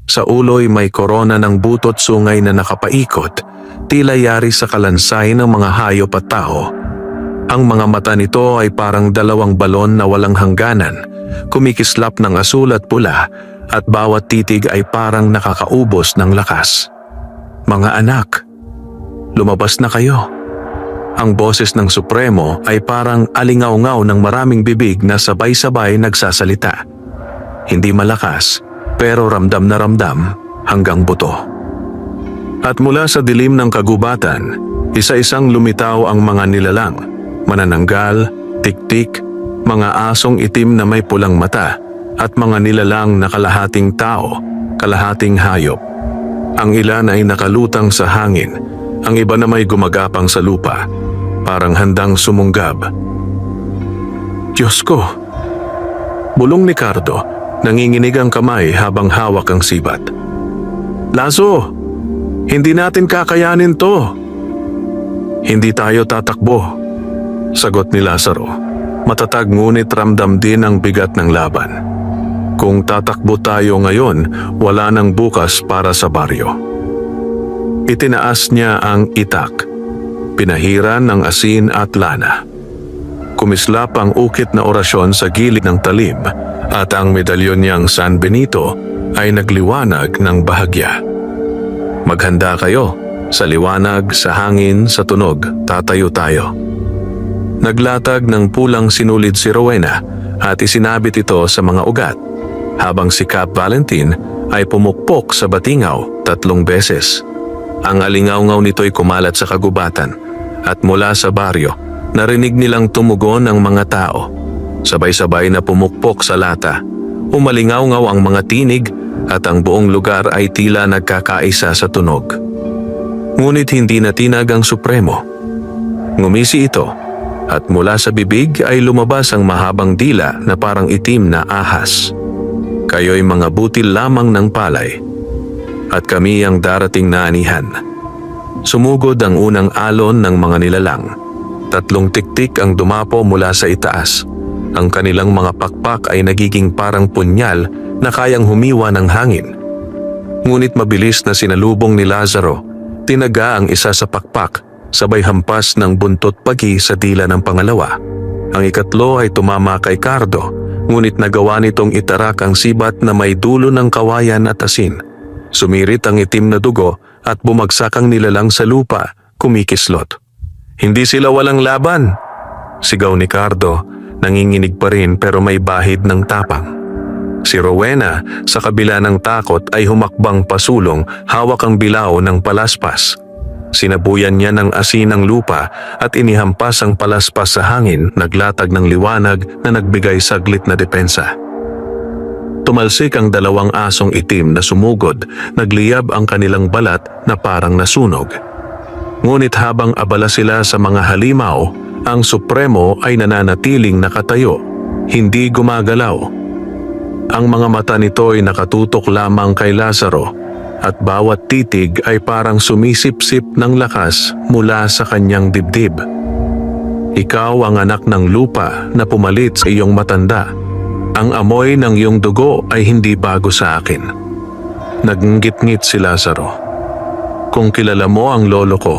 Sa ulo'y may korona ng butot sungay na nakapaikot, tila yari sa kalansay ng mga hayop at tao. Ang mga mata nito ay parang dalawang balon na walang hangganan, kumikislap ng asul at pula, at bawat titig ay parang nakakaubos ng lakas. Mga anak, lumabas na kayo. Ang boses ng Supremo ay parang alingaw-ngaw ng maraming bibig na sabay-sabay nagsasalita. Hindi malakas, pero ramdam na ramdam hanggang buto. At mula sa dilim ng kagubatan, isa-isang lumitaw ang mga nilalang, manananggal, tiktik, mga asong itim na may pulang mata, at mga nilalang na kalahating tao, kalahating hayop. Ang ilan ay nakalutang sa hangin, ang iba na may gumagapang sa lupa, parang handang sumunggab. Diyos ko! Bulong ni Cardo, nanginginig ang kamay habang hawak ang sibat. Lazo! Hindi natin kakayanin to! Hindi tayo tatakbo, sagot ni Lazaro. Matatag ngunit ramdam din ang bigat ng laban. Kung tatakbo tayo ngayon, wala nang bukas para sa baryo. Itinaas niya ang itak. Pinahiran ng asin at lana. Kumislap ang ukit na orasyon sa gilid ng talim, at ang medalyon niyang San Benito ay nagliwanag ng bahagya. Maghanda kayo. Sa liwanag, sa hangin, sa tunog, tatayo tayo. Naglatag ng pulang sinulid si Rowena at isinabit ito sa mga ugat, habang si Cap Valentin ay pumukpok sa batingaw 3 beses. Ang alingaw-ngaw nito'y kumalat sa kagubatan, at mula sa baryo, narinig nilang tumugon ang mga tao. Sabay-sabay na pumukpok sa lata. Umalingaw-ngaw ang mga tinig, at ang buong lugar ay tila nagkakaisa sa tunog. Ngunit hindi natinag ang Supremo. Ngumisi ito, at mula sa bibig ay lumabas ang mahabang dila na parang itim na ahas. Kayo'y mga butil lamang ng palay, at kami ang darating na anihan. Sumugod ang unang alon ng mga nilalang. 3 tiktik ang dumapo mula sa itaas. Ang kanilang mga pakpak ay nagiging parang punyal na kayang humiwa ng hangin. Ngunit mabilis na sinalubong ni Lazaro, tinaga ang isa sa pakpak, sabay hampas ng buntot pagi sa dila ng pangalawa. Ang ikatlo ay tumama kay Cardo, ngunit nagawa nitong itarak ang sibat na may dulo ng kawayan at asin. Sumirit ang itim na dugo at bumagsak ang nilalang sa lupa, kumikislot. Hindi sila walang laban, Sigaw ni Cardo, nanginginig pa rin pero may bahid ng tapang. Si Rowena, sa kabila ng takot ay humakbang pasulong, hawak ang bilao ng palaspas. Sinabuyan niya ng asin ang lupa at inihampas ang palaspas sa hangin, naglatag ng liwanag na nagbigay saglit na depensa. Tumalsik ang dalawang asong itim na sumugod, nagliyab ang kanilang balat na parang nasunog. Ngunit habang abala sila sa mga halimaw, ang Supremo ay nananatiling nakatayo, hindi gumagalaw. Ang mga mata nito ay nakatutok lamang kay Lazaro at bawat titig ay parang sumisip-sip ng lakas mula sa kanyang dibdib. Ikaw ang anak ng lupa na pumalit sa iyong matanda. Ang amoy ng iyong dugo ay hindi bago sa akin. Nagnggit-ngit si Lazaro. Kung kilala mo ang lolo ko,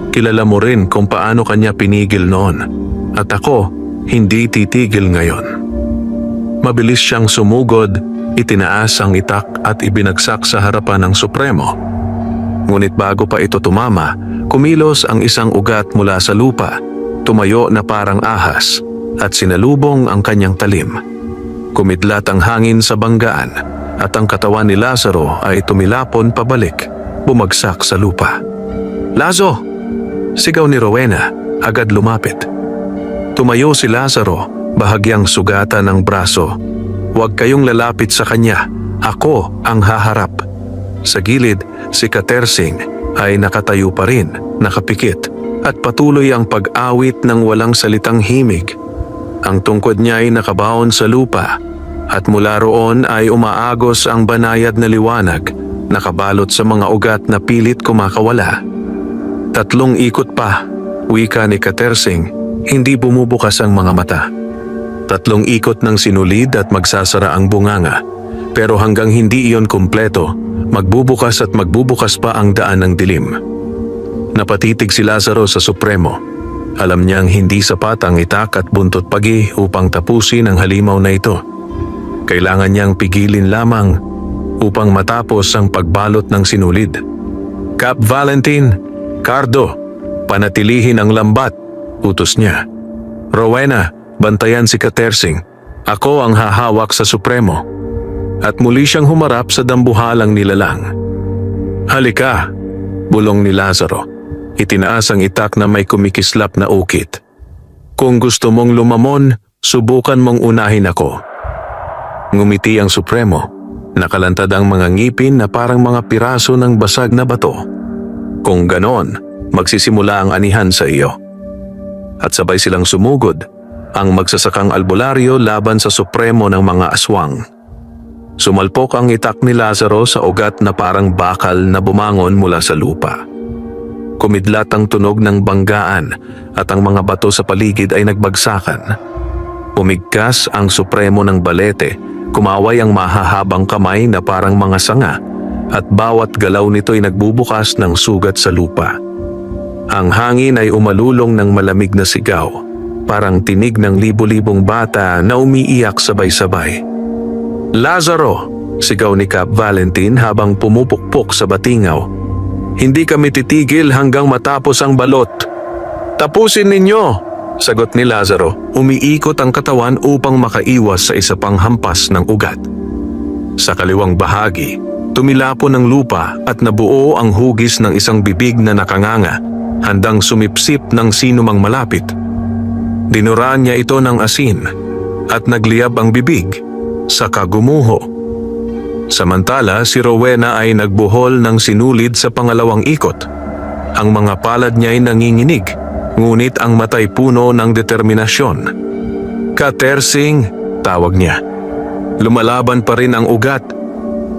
kilala mo rin kung paano kanya pinigil noon. At ako, hindi titigil ngayon. Mabilis siyang sumugod, itinaas ang itak at ibinagsak sa harapan ng Supremo. Ngunit bago pa ito tumama, kumilos ang isang ugat mula sa lupa, tumayo na parang ahas at sinalubong ang kanyang talim. Kumidlat ang hangin sa banggaan at ang katawan ni Lazaro ay tumilapon pabalik, bumagsak sa lupa. "Lazo!" Sigaw ni Rowena, agad lumapit. Tumayo si Lazaro, bahagyang sugatan ng braso. "Huwag kayong lalapit sa kanya, ako ang haharap." Sa gilid, si Katersing ay nakatayo pa rin, nakapikit, at patuloy ang pag-awit ng walang salitang himig. Ang tungkod niya ay nakabaon sa lupa, at mula roon ay umaagos ang banayad na liwanag, nakabalot sa mga ugat na pilit kumakawala. 3 ikot pa, wika ni Katersing, hindi bumubukas ang mga mata. 3 ikot ng sinulid at magsasara ang bunganga. Pero hanggang hindi iyon kumpleto, magbubukas at magbubukas pa ang daan ng dilim. Napatitig si Lazaro sa Supremo. Alam niyang hindi sapat ang itak at buntot pagi upang tapusin ang halimaw na ito. Kailangan niyang pigilin lamang upang matapos ang pagbalot ng sinulid. "Cap Valentin, Cardo, panatilihin ang lambat," utos niya. "Rowena, bantayan si Katersing. Ako ang hahawak sa Supremo." At muli siyang humarap sa dambuhalang nilalang. "Halika," bulong ni Lazaro. Itinaas ang itak na may kumikislap na ukit. "Kung gusto mong lumamon, subukan mong unahin ako." Ngumiti ang Supremo. Nakalantad ang mga ngipin na parang mga piraso ng basag na bato. "Kung ganon, magsisimula ang anihan sa iyo." At sabay silang sumugod, ang magsasakang albularyo laban sa Supremo ng mga aswang. Sumalpok ang itak ni Lazaro sa ugat na parang bakal na bumangon mula sa lupa. Kumidlat ang tunog ng banggaan at ang mga bato sa paligid ay nagbagsakan. Umigkas ang Supremo ng balete, kumaway ang mahahabang kamay na parang mga sanga at bawat galaw nito ay nagbubukas ng sugat sa lupa. Ang hangin ay umalulong ng malamig na sigaw, parang tinig ng libo-libong bata na umiiyak sabay-sabay. "Lazaro!" sigaw ni Cap Valentin habang pumupukpok sa batingaw. "Hindi kami titigil hanggang matapos ang balot." "Tapusin ninyo!" sagot ni Lazaro. Umiikot ang katawan upang makaiwas sa isa pang hampas ng ugat. Sa kaliwang bahagi, tumilapon ang lupa at nabuo ang hugis ng isang bibig na nakanganga, handang sumipsip ng sinumang malapit. Dinuraan niya ito ng asin at nagliyab ang bibig, saka gumuho. Samantala, si Rowena ay nagbuhol ng sinulid sa pangalawang ikot. Ang mga palad niya ay nanginginig, ngunit ang matay puno ng determinasyon. "Katersing," tawag niya. Lumalaban pa rin ang ugat.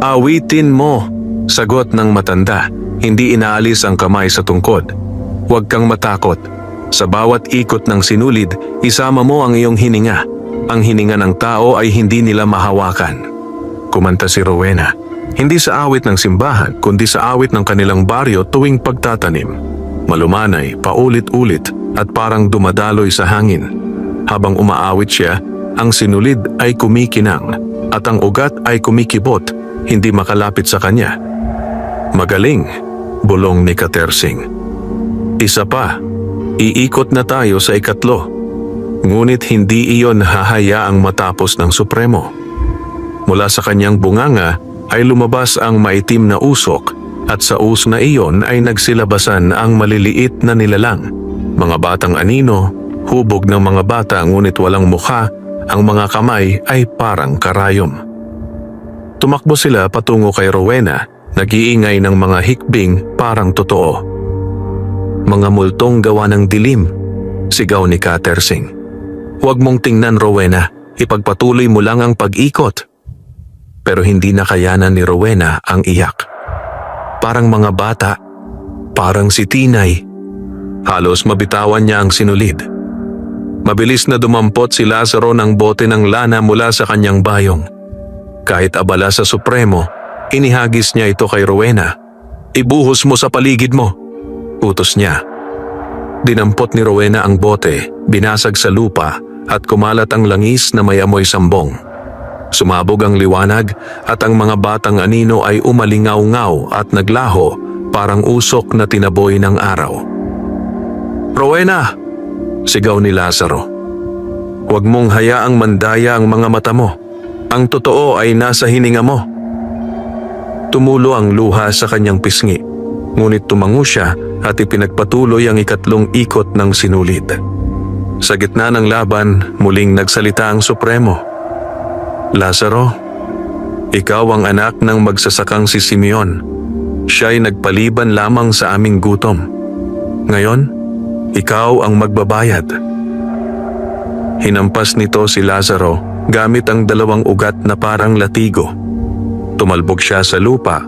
"Awitin mo," sagot ng matanda, hindi inaalis ang kamay sa tungkod. "Huwag kang matakot. Sa bawat ikot ng sinulid, isama mo ang iyong hininga. Ang hininga ng tao ay hindi nila mahawakan." Kumanta si Rowena, hindi sa awit ng simbahan kundi sa awit ng kanilang baryo tuwing pagtatanim. Malumanay, paulit-ulit at parang dumadaloy sa hangin. Habang umaawit siya, ang sinulid ay kumikinang at ang ugat ay kumikibot, hindi makalapit sa kanya. "Magaling," bulong ni Katersing. "Isa pa, iikot na tayo sa ikatlo." Ngunit hindi iyon hahayaang matapos ng Supremo. Mula sa kanyang bunganga ay lumabas ang maitim na usok at sa na iyon ay nagsilabasan ang maliliit na nilalang. Mga batang anino, hubog ng mga bata ngunit walang mukha, ang mga kamay ay parang karayom. Tumakbo sila patungo kay Rowena, nag-iingay ng mga hikbing parang totoo. Mga multong gawa ng dilim, sigaw ni Cattersing. Huwag mong tingnan, Rowena, ipagpatuloy mo lang ang pag-ikot. Pero hindi nakayanan ni Rowena ang iyak. Parang mga bata, parang si Tinay. Halos mabitawan niya ang sinulid. Mabilis na dumampot si Lazaro ng bote ng lana mula sa kanyang bayong. Kahit abala sa Supremo, inihagis niya ito kay Rowena. Ibuhos mo sa paligid mo, utos niya. Dinampot ni Rowena ang bote, binasag sa lupa at kumalat ang langis na may amoy sambong. Sumabog ang liwanag at ang mga batang anino ay umalingaw-ngaw at naglaho parang usok na tinaboy ng araw. Rowena! Sigaw ni Lazaro. Huwag mong hayaang mandaya ang mga mata mo. Ang totoo ay nasa hininga mo. Tumulo ang luha sa kanyang pisngi, ngunit tumango siya at ipinagpatuloy ang ikatlong ikot ng sinulid. Sa gitna ng laban, muling nagsalita ang Supremo. Lazaro, ikaw ang anak ng magsasakang si Simeon. Siya'y nagpaliban lamang sa aming gutom. Ngayon, ikaw ang magbabayad. Hinampas nito si Lazaro gamit ang 2 ugat na parang latigo. Tumalbog siya sa lupa,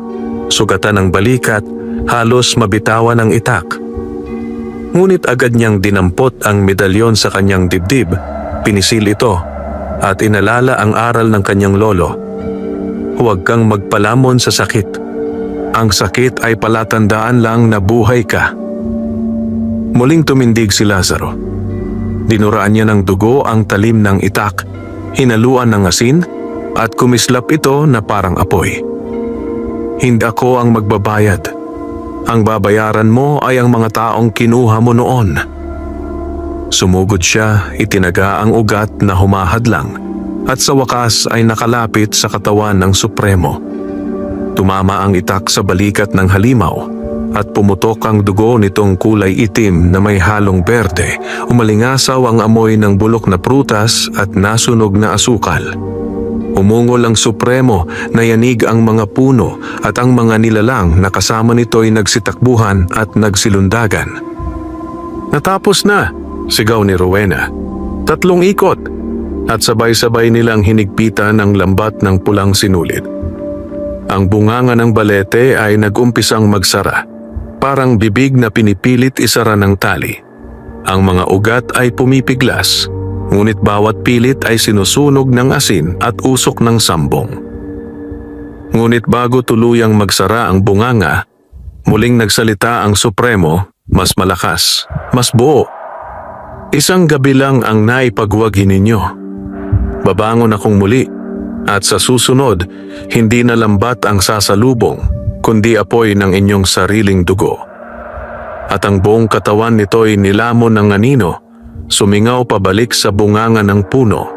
sugatan ng balikat, halos mabitawan ang itak. Ngunit agad niyang dinampot ang medalyon sa kanyang dibdib, pinisil ito, at inalala ang aral ng kanyang lolo. Huwag kang magpalamon sa sakit. Ang sakit ay palatandaan lang na buhay ka. Muling tumindig si Lazaro. Dinuraan niya ng dugo ang talim ng itak, hinaluan ng asin, at kumislap ito na parang apoy. Hindi ako ang magbabayad. Ang babayaran mo ay ang mga taong kinuha mo noon. Sumugod siya, itinaga ang ugat na humahadlang, at sa wakas ay nakalapit sa katawan ng Supremo. Tumama ang itak sa balikat ng halimaw, at pumutok ang dugo nitong kulay itim na may halong berde. Umalingasaw ang amoy ng bulok na prutas at nasunog na asukal. Umungol ang Supremo na yanig ang mga puno at ang mga nilalang na kasama nito'y nagsitakbuhan at nagsilundagan. Natapos na, sigaw ni Rowena. 3 ikot at sabay-sabay nilang hinigpitan ang lambat ng pulang sinulid. Ang bunganga ng balete ay nag-umpisang magsara, parang bibig na pinipilit isara ng tali. Ang mga ugat ay pumipiglas, ngunit bawat pilit ay sinusunog ng asin at usok ng sambong. Ngunit bago tuluyang magsara ang bunganga, muling nagsalita ang Supremo, mas malakas, mas buo. Isang gabi lang ang naipagwagi ninyo. Babangon akong muli, at sa susunod, hindi na lambat ang sasalubong, kundi apoy ng inyong sariling dugo. At ang buong katawan nito'y nilamon ng anino, sumingaw pabalik sa bunganga ng puno.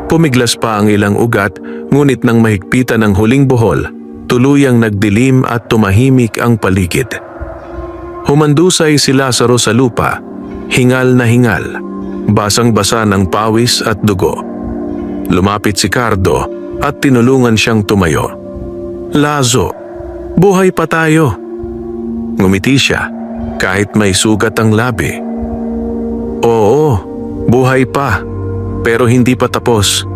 Pumiglas pa ang ilang ugat, ngunit nang mahigpitan ng huling buhol, tuluyang nagdilim at tumahimik ang paligid. Humandusay si Lazaro sa lupa, hingal na hingal, basang-basa ng pawis at dugo. Lumapit si Cardo at tinulungan siyang tumayo. Lazo, buhay pa tayo. Ngumiti siya, kahit may sugat ang labi. Oo, buhay pa, pero hindi pa tapos.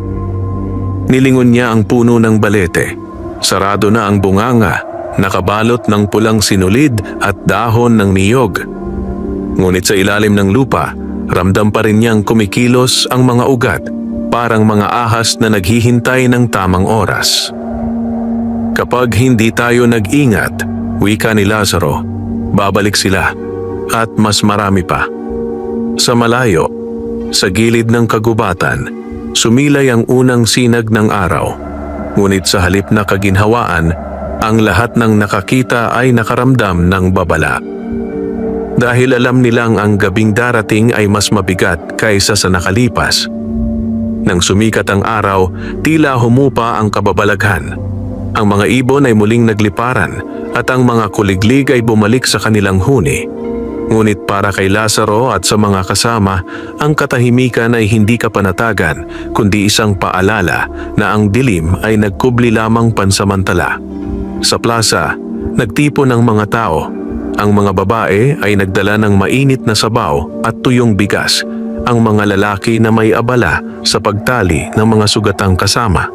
Nilingon niya ang puno ng balete. Sarado na ang bunganga, nakabalot ng pulang sinulid at dahon ng niyog. Ngunit sa ilalim ng lupa, ramdam pa rin niyang kumikilos ang mga ugat, parang mga ahas na naghihintay ng tamang oras. Kapag hindi tayo nag-ingat, wika ni Lazaro, babalik sila, at mas marami pa. Sa malayo, sa gilid ng kagubatan, sumilay ang unang sinag ng araw. Ngunit sa halip na kaginhawaan, ang lahat ng nakakita ay nakaramdam ng babala. dahil alam nilang ang gabing darating ay mas mabigat kaysa sa nakalipas. Nang sumikat ang araw, tila humupa ang kababalaghan. Ang mga ibon ay muling nagliparan at ang mga kuliglig ay bumalik sa kanilang huni. Ngunit para kay Lazaro at sa mga kasama, ang katahimikan ay hindi kapanatagan kundi isang paalala na ang dilim ay nagkubli lamang pansamantala. Sa plaza, nagtipon ang mga tao. Ang mga babae ay nagdala ng mainit na sabaw at tuyong bigas. Ang mga lalaki na may abala sa pagtali ng mga sugatang kasama.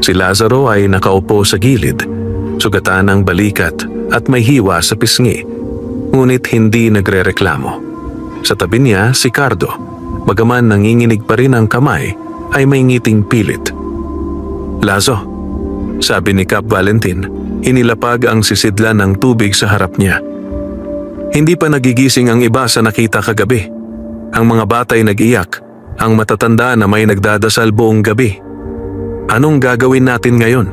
Si Lazaro ay nakaupo sa gilid, sugatan ng balikat at may hiwa sa pisngi, ngunit hindi nagrereklamo. Sa tabi niya si Cardo, bagaman nanginginig pa rin ang kamay, ay may ngiting pilit. "Lazo," sabi ni Cap Valentin, inilapag ang sisidlan ng tubig sa harap niya. Hindi pa nagigising ang iba sa nakita kagabi. Ang mga batay nag-iyak, ang matatanda na may nagdadasal buong gabi. Anong gagawin natin ngayon?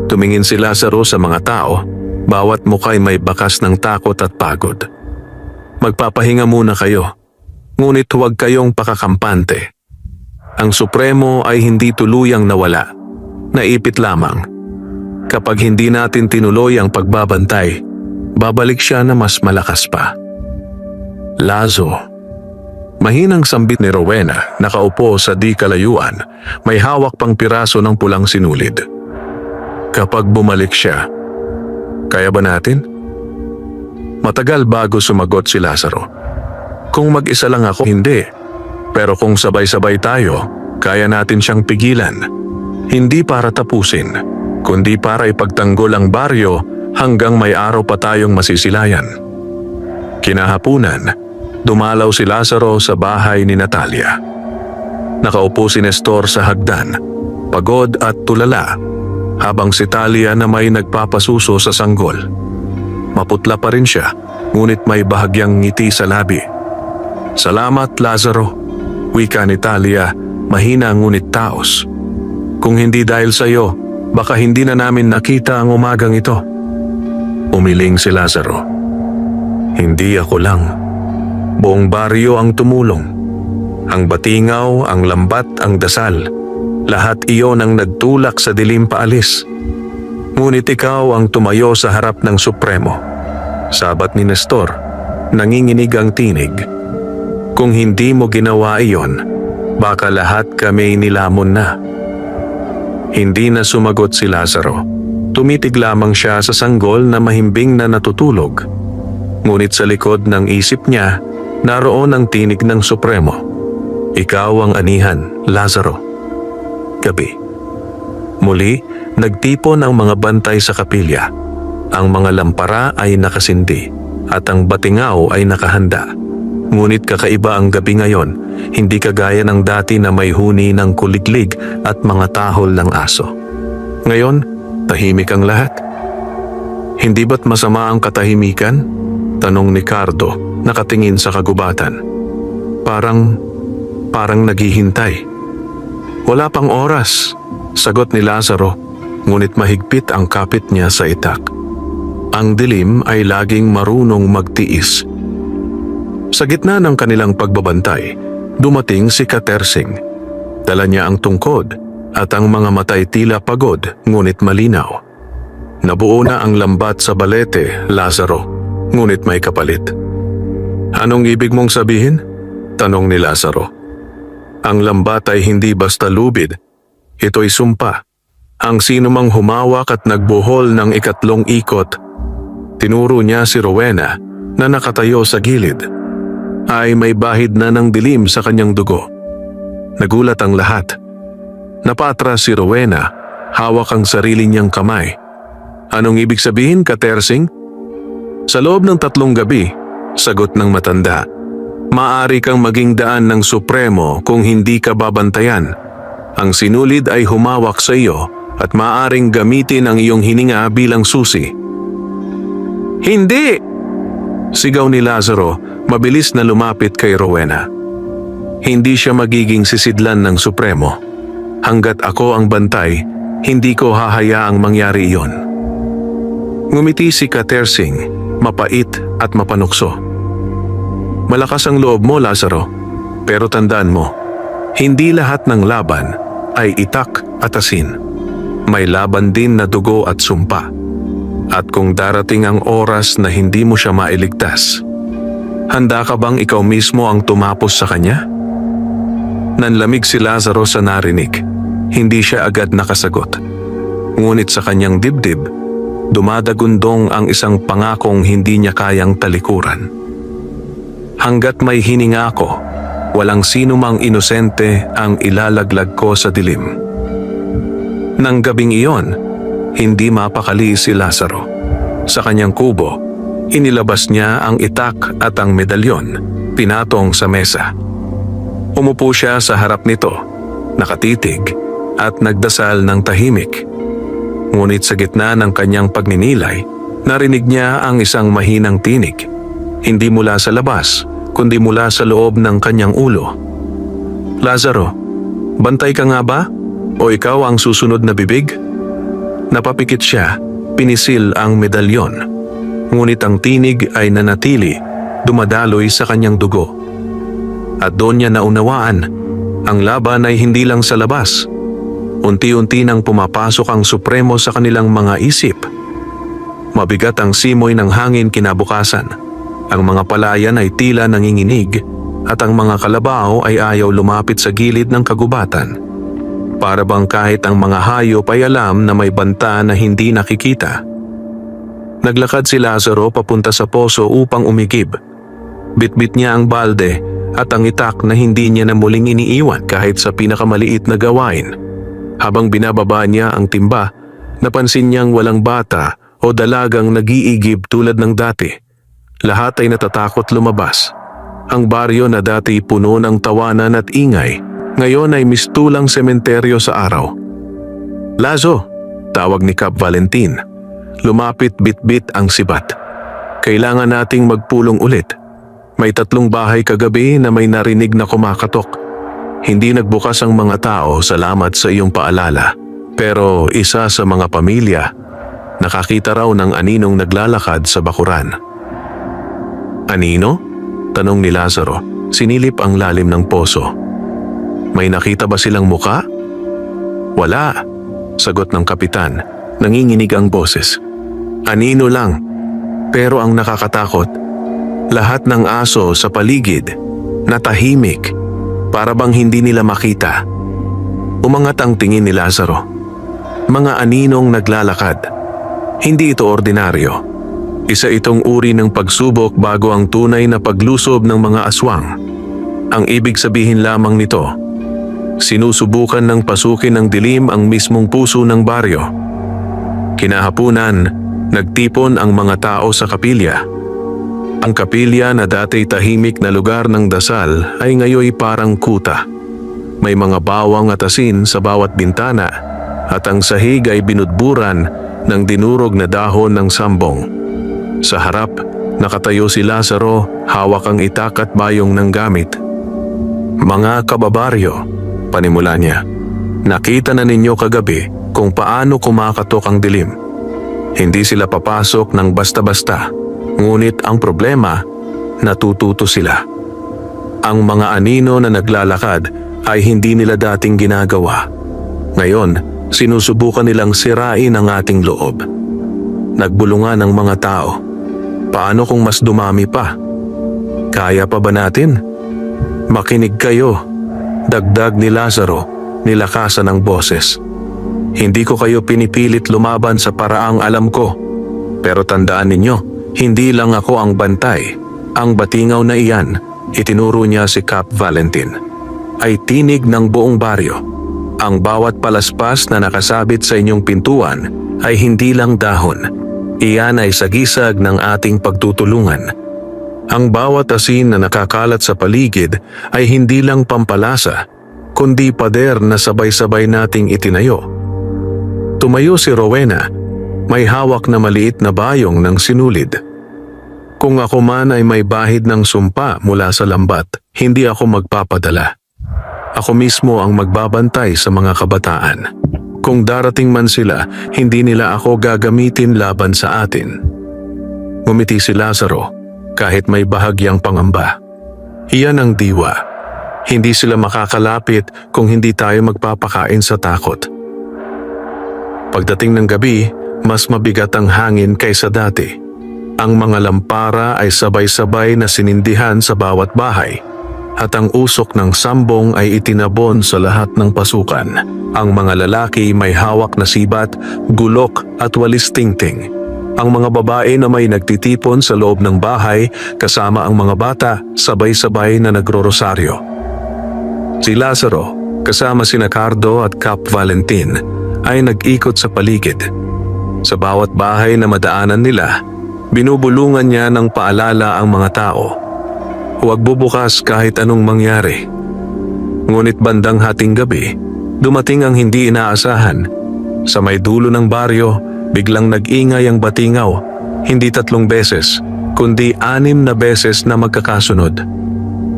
Tumingin si Lazaro sa mga tao, bawat muka'y may bakas ng takot at pagod. "Magpapahinga muna kayo, ngunit huwag kayong pakakampante. Ang Supremo ay hindi tuluyang nawala, naipit lamang. Kapag hindi natin tinuloy ang pagbabantay, babalik siya na mas malakas pa." "Lazo," mahinang sambit ni Rowena, nakaupo sa di kalayuan, may hawak pang piraso ng pulang sinulid. "Kapag bumalik siya, kaya ba natin?" Matagal bago sumagot si Lazaro. "Kung mag-isa lang ako, hindi. Pero kung sabay-sabay tayo, kaya natin siyang pigilan. Hindi para tapusin, kundi para ipagtanggol ang baryo hanggang may araw pa tayong masisilayan." Kinahapunan, dumalaw si Lazaro sa bahay ni Natalia. Nakaupo si Nestor sa hagdan, pagod at tulala, habang si Talia na may nagpapasuso sa sanggol. Maputla pa rin siya, ngunit may bahagyang ngiti sa labi. "Salamat, Lazaro," wika ni Talia, mahina ngunit taos. "Kung hindi dahil sa iyo, baka hindi na namin nakita ang umagang ito." Umiling si Lazaro. "Hindi ako lang. Buong baryo ang tumulong. Ang batingaw, ang lambat, ang dasal. Lahat iyon ang nagtulak sa dilim paalis. Ngunit ikaw ang tumayo sa harap ng Supremo." Sabat ni Nestor, nanginginig ang tinig. "Kung hindi mo ginawa iyon, baka lahat kami nilamon na." Hindi na sumagot si Lazaro. Tumitig lamang siya sa sanggol na mahimbing na natutulog. Ngunit sa likod ng isip niya, naroon ang tinig ng Supremo. "Ikaw ang anihan, Lazaro." Gabi. Muli, nagtipon ang mga bantay sa kapilya. Ang mga lampara ay nakasindi at ang batingaw ay nakahanda. Ngunit kakaiba ang gabi ngayon, hindi kagaya ng dati na may huni ng kuliglig at mga tahol ng aso. Ngayon, tahimik ang lahat. "Hindi ba't masama ang katahimikan?" tanong ni Cardo, nakatingin sa kagubatan. Parang naghihintay." "Wala pang oras," sagot ni Lazaro, ngunit mahigpit ang kapit niya sa itak. Ang dilim ay laging marunong magtiis. Sa gitna ng kanilang pagbabantay, dumating si Katersing. Dala niya ang tungkod at ang mga matay tila pagod ngunit malinaw. "Nabuo na ang lambat sa balete, Lazaro, ngunit may kapalit." "Anong ibig mong sabihin?" tanong ni Lazaro. "Ang lambat ay hindi basta lubid. Ito'y sumpa. Ang sinumang humawak at nagbuhol ng ikatlong ikot," tinuro niya si Rowena na nakatayo sa gilid, "ay may bahid na ng dilim sa kanyang dugo." Nagulat ang lahat. Napatras si Rowena, hawak ang sarili niyang kamay. "Anong ibig sabihin, Katersing?" "Sa loob ng 3 gabi," sagot ng matanda, "maaari kang maging daan ng Supremo kung hindi ka babantayan. Ang sinulid ay humawak sa iyo at maaaring gamitin ang iyong hininga bilang susi." "Hindi!" sigaw ni Lazaro, mabilis na lumapit kay Rowena. "Hindi siya magiging sisidlan ng Supremo. Hanggat ako ang bantay, hindi ko hahayaang mangyari iyon." Ngumiti si Katersing, mapait at mapanukso. Malakas ang loob mo, Lazaro. Pero tandaan mo, hindi lahat ng laban ay itak at asin. May laban din na dugo at sumpa. At kung darating ang oras na hindi mo siya mailigtas, handa ka bang ikaw mismo ang tumapos sa kanya? Nanlamig si Lazaro sa narinig. Hindi siya agad nakasagot. Ngunit sa kanyang dibdib, dumadagundong ang isang pangakong hindi niya kayang talikuran. Hanggat may hininga ako, walang sino mang inosente ang ilalaglag ko sa dilim. Nang gabing iyon, hindi mapakali si Lazaro. Sa kanyang kubo, inilabas niya ang itak at ang medalyon, pinatong sa mesa. Umupo siya sa harap nito, nakatitig at nagdasal ng tahimik. Ngunit sa gitna ng kanyang pagninilay, narinig niya ang isang mahinang tinig. Hindi mula sa labas, kundi mula sa loob ng kanyang ulo. Lazaro, bantay ka nga ba? O ikaw ang susunod na bibig? Napapikit siya, pinisil ang medalyon. Ngunit ang tinig ay nanatili, dumadaloy sa kanyang dugo. At doon niya naunawaan, ang laban ay hindi lang sa labas. Unti-unti nang pumapasok ang supremo sa kanilang mga isip. Mabigat ang simoy ng hangin kinabukasan. Ang mga palayan ay tila nanginginig at ang mga kalabaw ay ayaw lumapit sa gilid ng kagubatan. Para bang kahit ang mga hayop ay alam na may banta na hindi nakikita. Naglakad si Lazaro papunta sa poso upang umigib. Bitbit niya ang balde at ang itak na hindi niya na muling iniiwan kahit sa pinakamaliit na gawain. Habang binababa niya ang timba, napansin niyang walang bata o dalagang nag-iigib tulad ng dati. Lahat ay natatakot lumabas. Ang baryo na dati puno ng tawanan at ingay, ngayon ay mistulang sementeryo sa araw. "Lazo," tawag ni Cap Valentin. Lumapit bitbit ang sibat. "Kailangan nating magpulong ulit. May 3 bahay kagabi na may narinig na kumakatok. Hindi nagbukas ang mga tao, salamat sa iyong paalala. Pero isa sa mga pamilya, nakakita raw ng aninong naglalakad sa bakuran." "Anino?" tanong ni Lazaro. Sinilip ang lalim ng poso. "May nakita ba silang muka?" "Wala," sagot ng kapitan. Nanginginig ang boses. "Anino lang. Pero ang nakakatakot, lahat ng aso sa paligid, natahimik, para bang hindi nila makita." Umangat ang tingin ni Lazaro. Mga aninong naglalakad. Hindi ito ordinaryo. Isa itong uri ng pagsubok bago ang tunay na paglusob ng mga aswang. Ang ibig sabihin lamang nito, sinusubukan ng pasukin ng dilim ang mismong puso ng baryo. Kinahapunan, nagtipon ang mga tao sa kapilya. Ang kapilya na dati tahimik na lugar ng dasal ay ngayoy parang kuta. May mga bawang at asin sa bawat bintana at ang sahig ay binudburan ng dinurog na dahon ng sambong. Sa harap, nakatayo si Lazaro, hawak ang itak at bayong ng gamit. "Mga kababaryo," panimula niya, "nakita na ninyo kagabi kung paano kumakatok ang dilim. Hindi sila papasok ng basta-basta, ngunit ang problema, natututo sila. Ang mga anino na naglalakad ay hindi nila dating ginagawa. Ngayon, sinusubukan nilang sirain ang ating loob. Nagbulungan ang mga tao. Paano kung mas dumami pa? Kaya pa ba natin? Makinig kayo," dagdag ni Lazaro, nilakasan ang boses. "Hindi ko kayo pinipilit lumaban sa paraang alam ko. Pero tandaan ninyo, hindi lang ako ang bantay. Ang batingaw na iyan," itinuro niya si Cap Valentin, "ay tinig ng buong baryo. Ang bawat palaspas na nakasabit sa inyong pintuan ay hindi lang dahon. Iyan ay sagisag ng ating pagtutulungan. Ang bawat asin na nakakalat sa paligid ay hindi lang pampalasa, kundi pader na sabay-sabay nating itinayo." Tumayo si Rowena, may hawak na maliit na bayong ng sinulid. "Kung ako man ay may bahid ng sumpa mula sa lambat, hindi ako magpapadala. Ako mismo ang magbabantay sa mga kabataan. Kung darating man sila, hindi nila ako gagamitin laban sa atin." Ngumiti si Lazaro kahit may bahagyang pangamba. Iyan ang diwa. Hindi sila makakalapit kung hindi tayo magpapakain sa takot. Pagdating ng gabi, mas mabigat ang hangin kaysa dati. Ang mga lampara ay sabay-sabay na sinindihan sa bawat bahay at ang usok ng sambong ay itinabon sa lahat ng pasukan. Ang mga lalaki may hawak na sibat, gulok at walis tingting. Ang mga babae na may nagtitipon sa loob ng bahay kasama ang mga bata sabay-sabay na nagro-rosaryo. Si Lazaro kasama sina Cardo at Cap Valentin ay nag-ikot sa paligid. Sa bawat bahay na madaanan nila, binubulungan niya ng paalala ang mga tao. Huwag bubukas kahit anong mangyari. Ngunit bandang hating gabi, dumating ang hindi inaasahan. Sa may dulo ng baryo, biglang nag-ingay ang batingaw, hindi 3 beses, kundi 6 na beses na magkakasunod.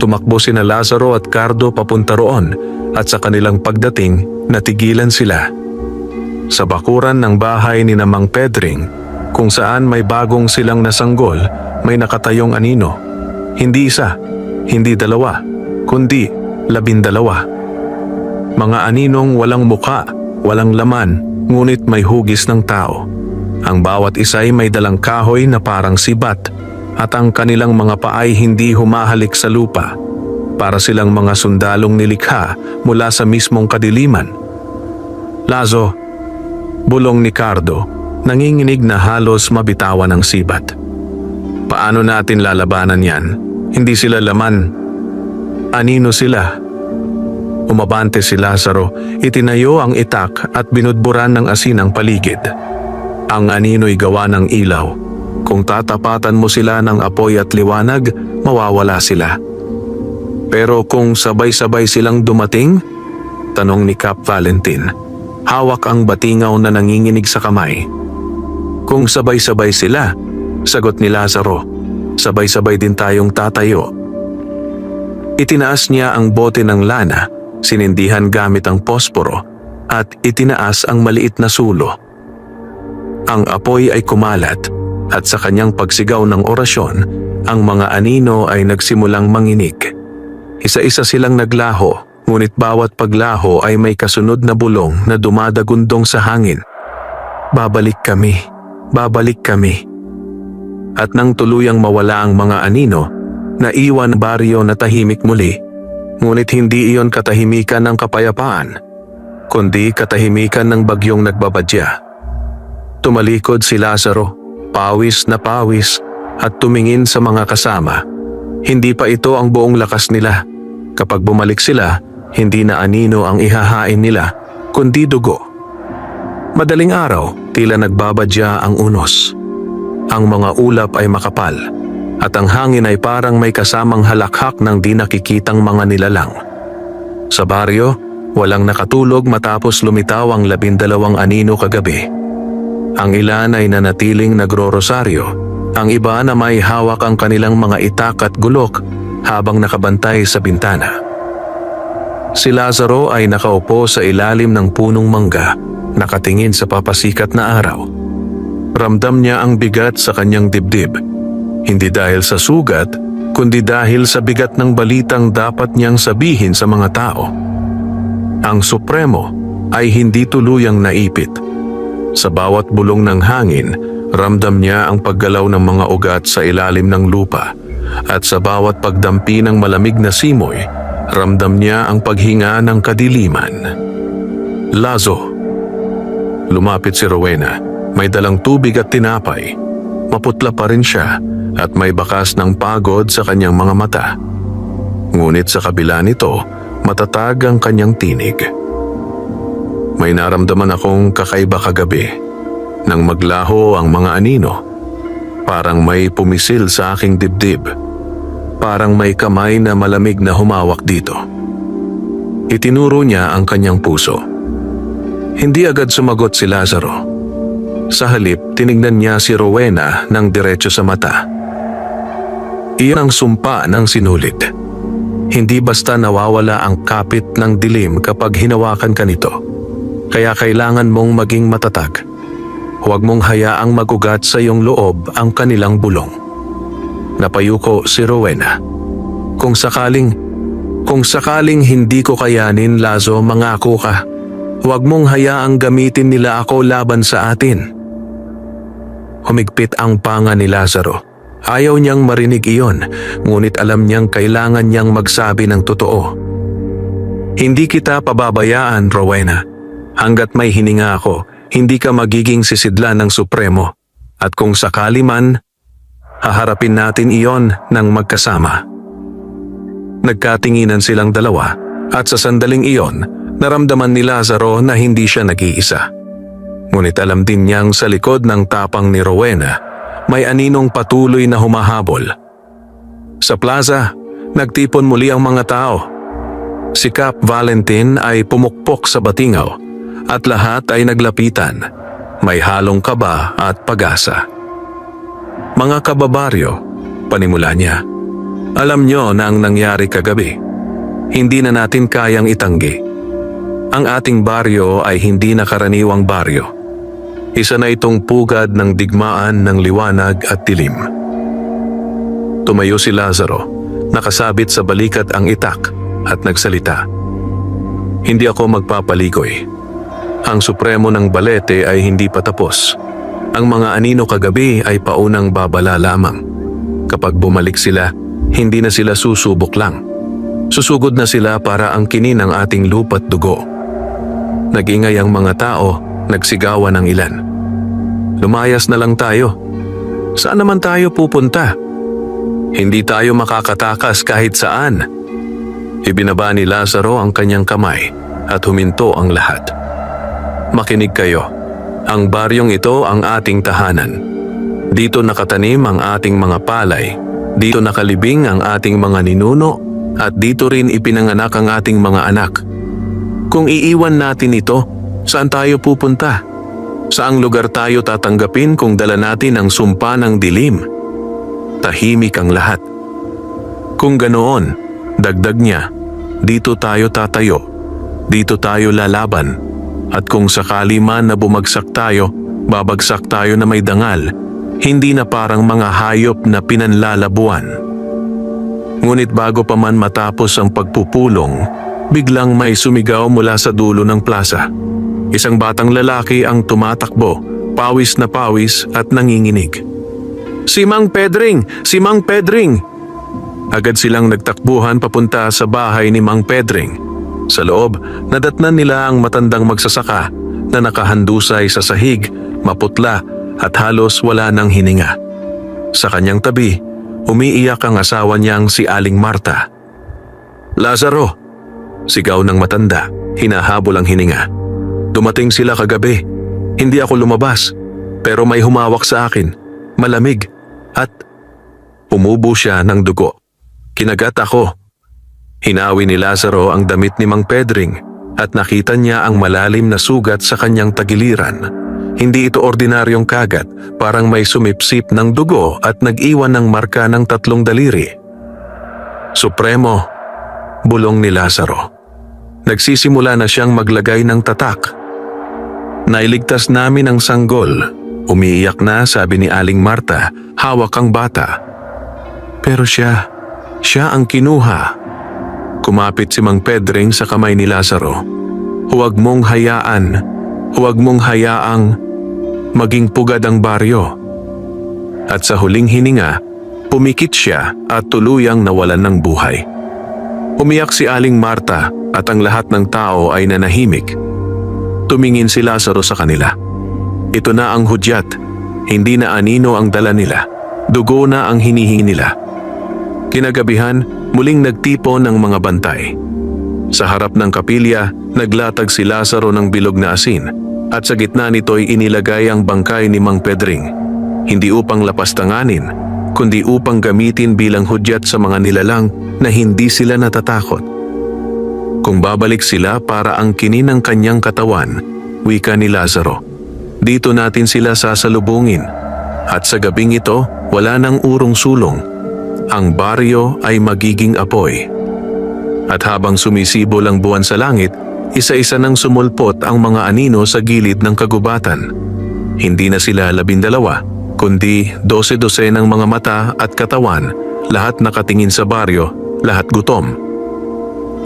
Tumakbo sina Lazaro at Cardo papunta roon at sa kanilang pagdating, natigilan sila. Sa bakuran ng bahay ni Mang Pedring, kung saan may bagong silang nasanggol, may nakatayong anino. Hindi 1, hindi 2, kundi 12. Mga aninong walang muka, walang laman, ngunit may hugis ng tao. Ang bawat isa ay may dalang kahoy na parang sibat at ang kanilang mga paay hindi humahalik sa lupa. Para silang mga sundalong nilikha mula sa mismong kadiliman. Lazo, bulong ni Cardo, nanginginig na halos mabitawan ng sibat. Paano natin lalabanan yan? Hindi sila laman. Anino sila? Umabante si Lazaro, itinayo ang itak at binudburan ng asin ang paligid. Ang anino'y gawa ng ilaw. Kung tatapatan mo sila ng apoy at liwanag, mawawala sila. Pero kung sabay-sabay silang dumating? Tanong ni Cap Valentin. Hawak ang batingaw na nanginginig sa kamay. Kung sabay-sabay sila, sagot ni Lazaro, sabay-sabay din tayong tatayo. Itinaas niya ang bote ng lana, sinindihan gamit ang posporo, at itinaas ang maliit na sulo. Ang apoy ay kumalat, at sa kanyang pagsigaw ng orasyon, ang mga anino ay nagsimulang manginig. Isa-isa silang naglaho, ngunit bawat paglaho ay may kasunod na bulong na dumadagundong sa hangin. Babalik kami, babalik kami. At nang tuluyang mawala ang mga anino, naiwan baryo na tahimik muli. Ngunit hindi iyon katahimikan ng kapayapaan, kundi katahimikan ng bagyong nagbabadya. Tumalikod si Lazaro, pawis na pawis, at tumingin sa mga kasama. Hindi pa ito ang buong lakas nila. Kapag bumalik sila, hindi na anino ang ihahain nila, kundi dugo. Madaling araw, tila nagbabadya ang unos. Ang mga ulap ay makapal, at ang hangin ay parang may kasamang halakhak ng di nakikitang mga nilalang. Sa baryo, walang nakatulog matapos lumitaw ang 12 anino kagabi. Ang ilan ay nanatiling nagro-rosaryo, ang iba na may hawak ang kanilang mga itak at gulok habang nakabantay sa bintana. Si Lazaro ay nakaupo sa ilalim ng punong mangga, nakatingin sa papasikat na araw. Ramdam niya ang bigat sa kanyang dibdib, hindi dahil sa sugat, kundi dahil sa bigat ng balitang dapat niyang sabihin sa mga tao. Ang Supremo ay hindi tuluyang naipit. Sa bawat bulong ng hangin, ramdam niya ang paggalaw ng mga ugat sa ilalim ng lupa, at sa bawat pagdampi ng malamig na simoy, ramdam niya ang paghinga ng kadiliman. Lazo. Lumapit si Rowena, may dalang tubig at tinapay. Maputla pa rin siya at may bakas ng pagod sa kanyang mga mata. Ngunit sa kabila nito, matatag ang kanyang tinig. May naramdaman akong kakaiba kagabi. Nang maglaho ang mga anino, parang may pumisil sa aking dibdib. Parang may kamay na malamig na humawak dito. Itinuro niya ang kanyang puso. Hindi agad sumagot si Lazaro. Sa halip, tinignan niya si Rowena ng diretso sa mata. Iyan ang sumpa ng sinulit. Hindi basta nawawala ang kapit ng dilim kapag hinawakan ka nito. Kaya kailangan mong maging matatag. Huwag mong hayaang magugat sa iyong loob ang kanilang bulong. Napayuko si Rowena. Kung sakaling hindi ko kayanin, Lazo, mangako ka. Huwag mong hayaang gamitin nila ako laban sa atin. Humigpit ang panga ni Lazaro. Ayaw niyang marinig iyon, ngunit alam niyang kailangan niyang magsabi ng totoo. Hindi kita pababayaan, Rowena. Hanggat may hininga ako, hindi ka magiging sisidlan ng Supremo. At kung sakali man, haharapin natin iyon ng magkasama. Nagkatinginan silang dalawa at sa sandaling iyon, naramdaman ni Lazaro na hindi siya nag-iisa. Ngunit alam din niyang sa likod ng tapang ni Rowena, may aninong patuloy na humahabol. Sa plaza, nagtipon muli ang mga tao. Si Cap Valentin ay pumukpok sa batingaw at lahat ay naglapitan. May halong kaba at pag-asa. Mga kababaryo, panimula niya. Alam niyo na ang nangyari kagabi. Hindi na natin kayang itanggi. Ang ating baryo ay hindi na karaniwang baryo. Isa na itong pugad ng digmaan ng liwanag at dilim. Tumayo si Lazaro, nakasabit sa balikat ang itak at nagsalita. Hindi ako magpapaligoy. Ang supremo ng balete ay hindi pa tapos. Ang mga anino kagabi ay paunang babala lamang. Kapag bumalik sila, hindi na sila susubok lang. Susugod na sila para angkinin ang ating lupa't dugo. Nag-ingay ang mga tao, nagsigawan ng ilan. Lumayas na lang tayo. Saan naman tayo pupunta? Hindi tayo makakatakas kahit saan. Ibinaba ni Lazaro ang kanyang kamay at huminto ang lahat. Makinig kayo. Ang baryong ito ang ating tahanan. Dito nakatanim ang ating mga palay. Dito nakalibing ang ating mga ninuno at dito rin ipinanganak ang ating mga anak. Kung iiwan natin ito, saan tayo pupunta? Saang lugar tayo tatanggapin kung dala natin ang sumpa ng dilim? Tahimik ang lahat. Kung ganoon, dagdag niya, dito tayo tatayo. Dito tayo lalaban. At kung sakali man na bumagsak tayo, babagsak tayo na may dangal, hindi na parang mga hayop na pinanlalabuan. Ngunit bago pa man matapos ang pagpupulong, biglang may sumigaw mula sa dulo ng plaza. Isang batang lalaki ang tumatakbo, pawis na pawis at nanginginig. Si Mang Pedring! Si Mang Pedring! Agad silang nagtakbuhan papunta sa bahay ni Mang Pedring. Sa loob, nadatnan nila ang matandang magsasaka na nakahandusay sa sahig, maputla at halos wala ng hininga. Sa kanyang tabi, umiiyak ang asawa niyang si Aling Marta. Lazaro! Sigaw ng matanda, hinahabol ang hininga. Dumating sila kagabi. Hindi ako lumabas, pero may humawak sa akin, malamig, at umubo siya ng dugo. Kinagat ako. Hinawi ni Lazaro ang damit ni Mang Pedring at nakita niya ang malalim na sugat sa kanyang tagiliran. Hindi ito ordinaryong kagat, parang may sumipsip ng dugo at nag-iwan ng marka ng 3 daliri. Supremo, bulong ni Lazaro. Nagsisimula na siyang maglagay ng tatak. Nailigtas namin ang sanggol. Umiiyak na, sabi ni Aling Marta, hawak ang bata. Pero siya ang kinuha. Kumapit si Mang Pedring sa kamay ni Lazaro. Huwag mong hayaang maging pugad ang baryo. At sa huling hininga, pumikit siya at tuluyang nawalan ng buhay. Umiyak si Aling Marta at ang lahat ng tao ay nanahimik. Tumingin si Lazaro sa kanila. Ito na ang hudyat, hindi na anino ang dala nila. Dugo na ang hinihingi nila. Kinagabihan, muling nagtipon ng mga bantay. Sa harap ng kapilya, naglatag si Lazaro ng bilog na asin at sa gitna nito'y inilagay ang bangkay ni Mang Pedring. Hindi upang lapastanganin, kundi upang gamitin bilang hudyat sa mga nilalang na hindi sila natatakot. Kung babalik sila para angkinin ang kanyang katawan, wika ni Lazaro, dito natin sila sasalubungin. At sa gabing ito, wala nang urong sulong. Ang baryo ay magiging apoy. At habang sumisibol ang buwan sa langit, isa-isa nang sumulpot ang mga anino sa gilid ng kagubatan. Hindi na sila 12, kundi 12 ng mga mata at katawan, lahat nakatingin sa baryo lahat gutom.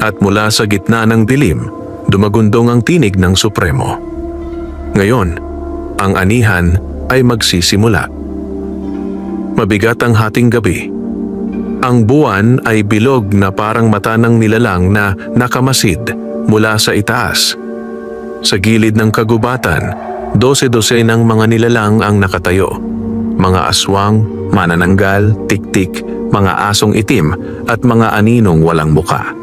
At mula sa gitna ng dilim, dumagundong ang tinig ng Supremo. Ngayon, ang anihan ay magsisimula. Mabigat ang hating gabi. Ang buwan ay bilog na parang mata ng nilalang na nakamasid mula sa itaas. Sa gilid ng kagubatan, 12 ng mga nilalang ang nakatayo. Mga aswang, manananggal, tiktik, mga asong itim at mga aninong walang muka.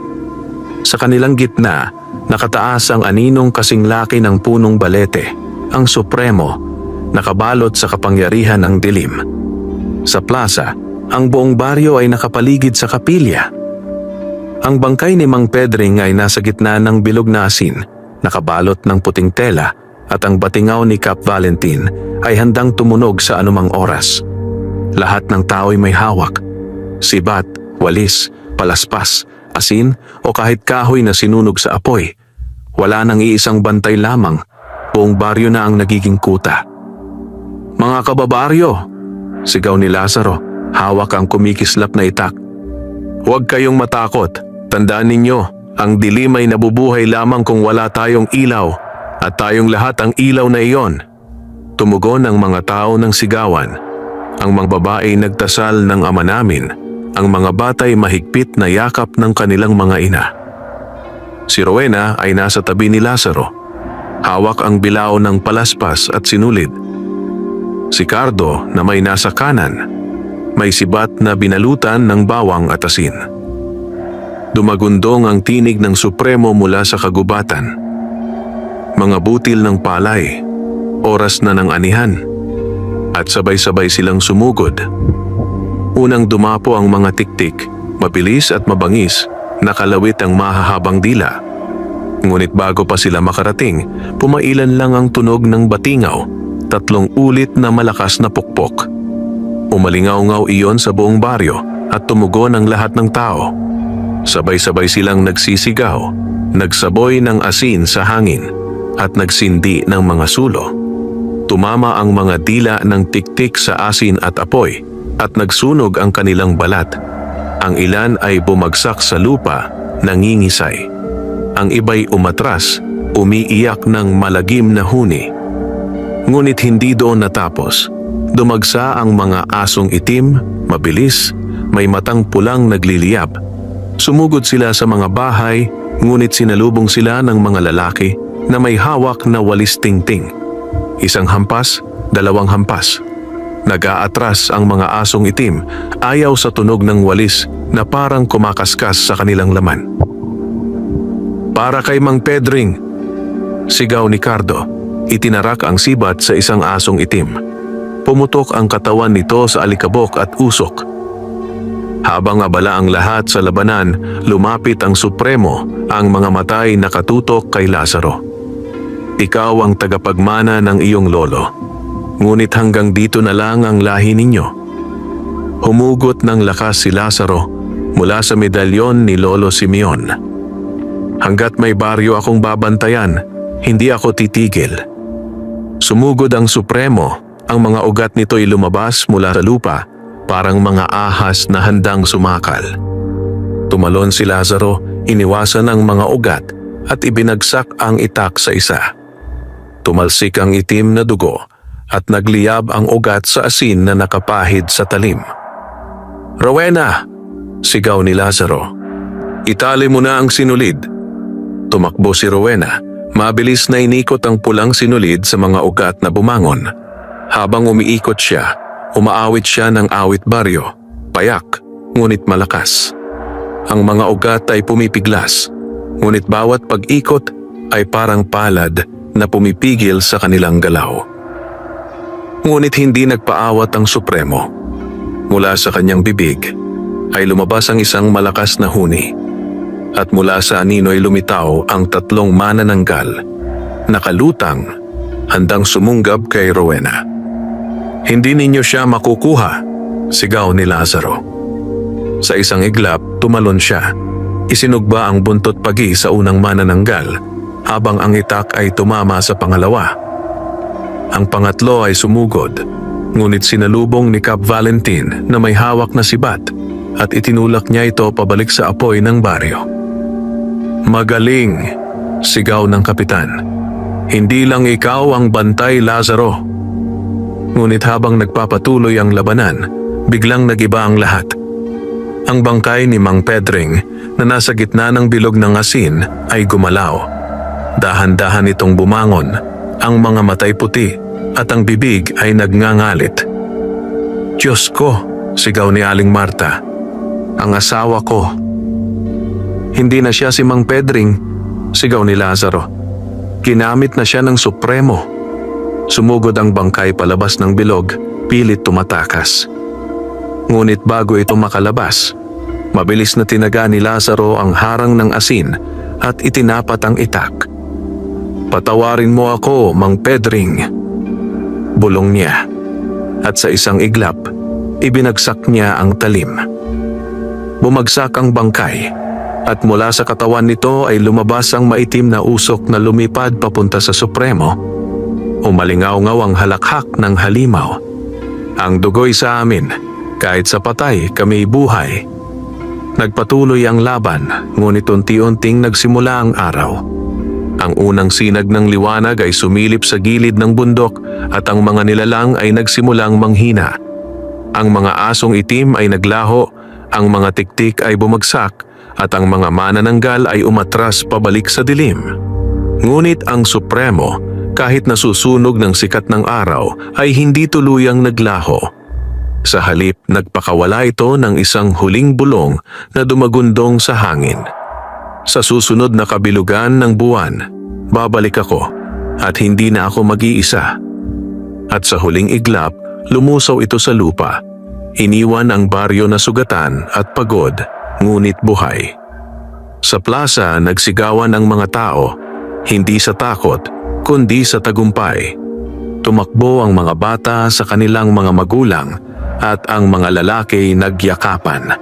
Sa kanilang gitna, nakataas ang aninong kasing laki ng punong balete, ang Supremo, nakabalot sa kapangyarihan ng dilim. Sa plaza, ang buong baryo ay nakapaligid sa kapilya. Ang bangkay ni Mang Pedring ay nasa gitna ng bilog na asin, nakabalot ng puting tela, at ang batingaw ni Cap Valentin ay handang tumunog sa anumang oras. Lahat ng tao'y may hawak. Sibat, walis, palaspas, asin o kahit kahoy na sinunog sa apoy. Wala nang iisang bantay lamang, buong baryo na ang nagiging kuta. "Mga kababaryo!" sigaw ni Lazaro, hawak ang kumikislap na itak. "Huwag kayong matakot. Tandaan ninyo, ang dilim ay nabubuhay lamang kung wala tayong ilaw. At tayong lahat ang ilaw na iyon." Tumugon ang mga tao ng sigawan. Ang mga babae nagtasal ng Ama Namin. Ang mga batay mahigpit na yakap ng kanilang mga ina. Si Rowena ay nasa tabi ni Lazaro. Hawak ang bilao ng palaspas at sinulid. Si Cardo na may nasa kanan, may sibat na binalutan ng bawang at asin. Dumagundong ang tinig ng Supremo mula sa kagubatan. Mga butil ng palay, oras na ng anihan, at sabay-sabay silang sumugod. Unang dumapo ang mga tiktik, mabilis at mabangis, nakalawit ang mahahabang dila. Ngunit bago pa sila makarating, pumailan lang ang tunog ng batingaw, 3 ulit na malakas na pukpok. Umalingaw-ngaw iyon sa buong baryo at tumugon ang lahat ng tao. Sabay-sabay silang nagsisigaw, nagsaboy ng asin sa hangin, at nagsindi ng mga sulo. Tumama ang mga dila ng tiktik sa asin at apoy at nagsunog ang kanilang balat. Ang ilan ay bumagsak sa lupa, nangingisay. Ang iba'y umatras, umiiyak ng malagim na huni. Ngunit hindi doon natapos. Dumagsa ang mga asong itim, mabilis, may matang pulang nagliliyab. Sumugod sila sa mga bahay, ngunit sinalubong sila ng mga lalaki na may hawak na walis tingting. 1 hampas, 2 hampas. Nag-aatras ang mga asong itim, ayaw sa tunog ng walis na parang kumakaskas sa kanilang laman. "Para kay Mang Pedring!" sigaw ni Cardo. Itinarak ang sibat sa isang asong itim. Pumutok ang katawan nito sa alikabok at usok. Habang abala ang lahat sa labanan, lumapit ang Supremo, ang mga matay nakatutok kay Lazaro. "Ikaw ang tagapagmana ng iyong lolo. Ngunit hanggang dito na lang ang lahi ninyo." Humugot ng lakas si Lazaro mula sa medalyon ni Lolo Simeon. "Hanggat may baryo akong babantayan, hindi ako titigil." Sumugod ang Supremo, ang mga ugat nito'y lumabas mula sa lupa, parang mga ahas na handang sumakal. Tumalon si Lazaro, iniwasan ang mga ugat at ibinagsak ang itak sa isa. Tumalsik ang itim na dugo at nagliyab ang ugat sa asin na nakapahid sa talim. "Rowena!" sigaw ni Lazaro. "Itali mo na ang sinulid." Tumakbo si Rowena. Mabilis na inikot ang pulang sinulid sa mga ugat na bumangon. Habang umiikot siya, umaawit siya ng awit baryo, payak, ngunit malakas. Ang mga ugat ay pumipiglas, ngunit bawat pag-ikot ay parang palad na pumipigil sa kanilang galaw. Ngunit hindi nagpaawat ang Supremo. Mula sa kanyang bibig ay lumabas ang isang malakas na huni. At mula sa anino ay lumitaw ang 3 manananggal, nakalutang, handang sumunggab kay Rowena. "Hindi ninyo siya makukuha," sigaw ni Lazaro. Sa isang iglap, tumalon siya. Isinugba ang buntot pagi sa unang manananggal, habang ang itak ay tumama sa pangalawa. Ang pangatlo ay sumugod, ngunit sinalubong ni Cap Valentin na may hawak na sibat. at itinulak niya ito pabalik sa apoy ng baryo. "Magaling!" sigaw ng kapitan. "Hindi lang ikaw ang bantay, Lazaro." Ngunit habang nagpapatuloy ang labanan, biglang nagiba ang lahat. Ang bangkay ni Mang Pedring na nasa gitna ng bilog ng asin ay gumalaw. Dahan-dahan itong bumangon, ang mga matay puti at ang bibig ay nagngangalit. "Diyos ko!" sigaw ni Aling Marta. "Ang asawa ko." "Hindi na siya si Mang Pedring," sigaw ni Lazaro. "Ginamit na siya ng Supremo." Sumugod ang bangkay palabas ng bilog, pilit tumatakas. Ngunit bago ito makalabas, mabilis na tinaga ni Lazaro ang harang ng asin at itinapat ang itak. "Patawarin mo ako, Mang Pedring," bulong niya. At sa isang iglap, ibinagsak niya ang talim. Bumagsak ang bangkay at mula sa katawan nito ay lumabas ang maitim na usok na lumipad papunta sa Supremo. Umalingaw-ngaw ang halakhak ng halimaw. "Ang dugoy sa amin, kahit sa patay kami buhay." Nagpatuloy ang laban, ngunit unti-unting nagsimula ang araw. Ang unang sinag ng liwanag ay sumilip sa gilid ng bundok at ang mga nilalang ay nagsimulang manghina. Ang mga asong itim ay naglaho, ang mga tiktik ay bumagsak at ang mga manananggal ay umatras pabalik sa dilim. Ngunit ang Supremo, kahit nasusunog ng sikat ng araw, ay hindi tuluyang naglaho. Sa halip, nagpakawala ito ng isang huling bulong na dumagundong sa hangin. "Sa susunod na kabilugan ng buwan, babalik ako at hindi na ako mag-iisa." At sa huling iglap, lumusaw ito sa lupa. Iniwan ang baryo na sugatan at pagod, ngunit buhay. Sa plaza, nagsigawan ang mga tao, hindi sa takot, kundi sa tagumpay. Tumakbo ang mga bata sa kanilang mga magulang at ang mga lalaki nagyakapan.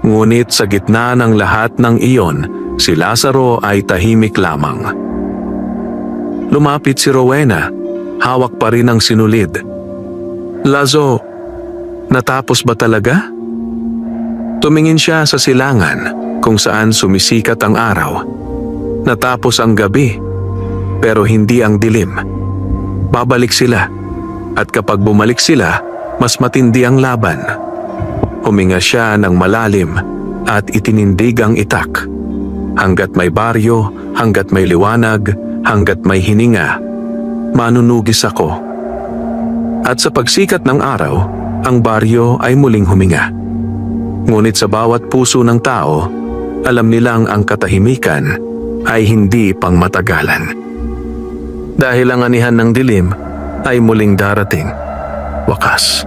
Ngunit sa gitna ng lahat ng iyon, si Lazaro ay tahimik lamang. Lumapit si Rowena, hawak pa rin ang sinulid. "Lazo, natapos ba talaga?" Tumingin siya sa silangan kung saan sumisikat ang araw. Natapos ang gabi, pero hindi ang dilim. Babalik sila, at kapag bumalik sila, mas matindi ang laban. Huminga siya ng malalim at itinindig ang itak. Hanggat may baryo, hanggat may liwanag, hanggat may hininga, manunugis ako. At sa pagsikat ng araw, ang baryo ay muling huminga. Ngunit sa bawat puso ng tao, alam nilang ang katahimikan ay hindi pang matagalan. Dahil ang anihan ng dilim ay muling darating. Wakas.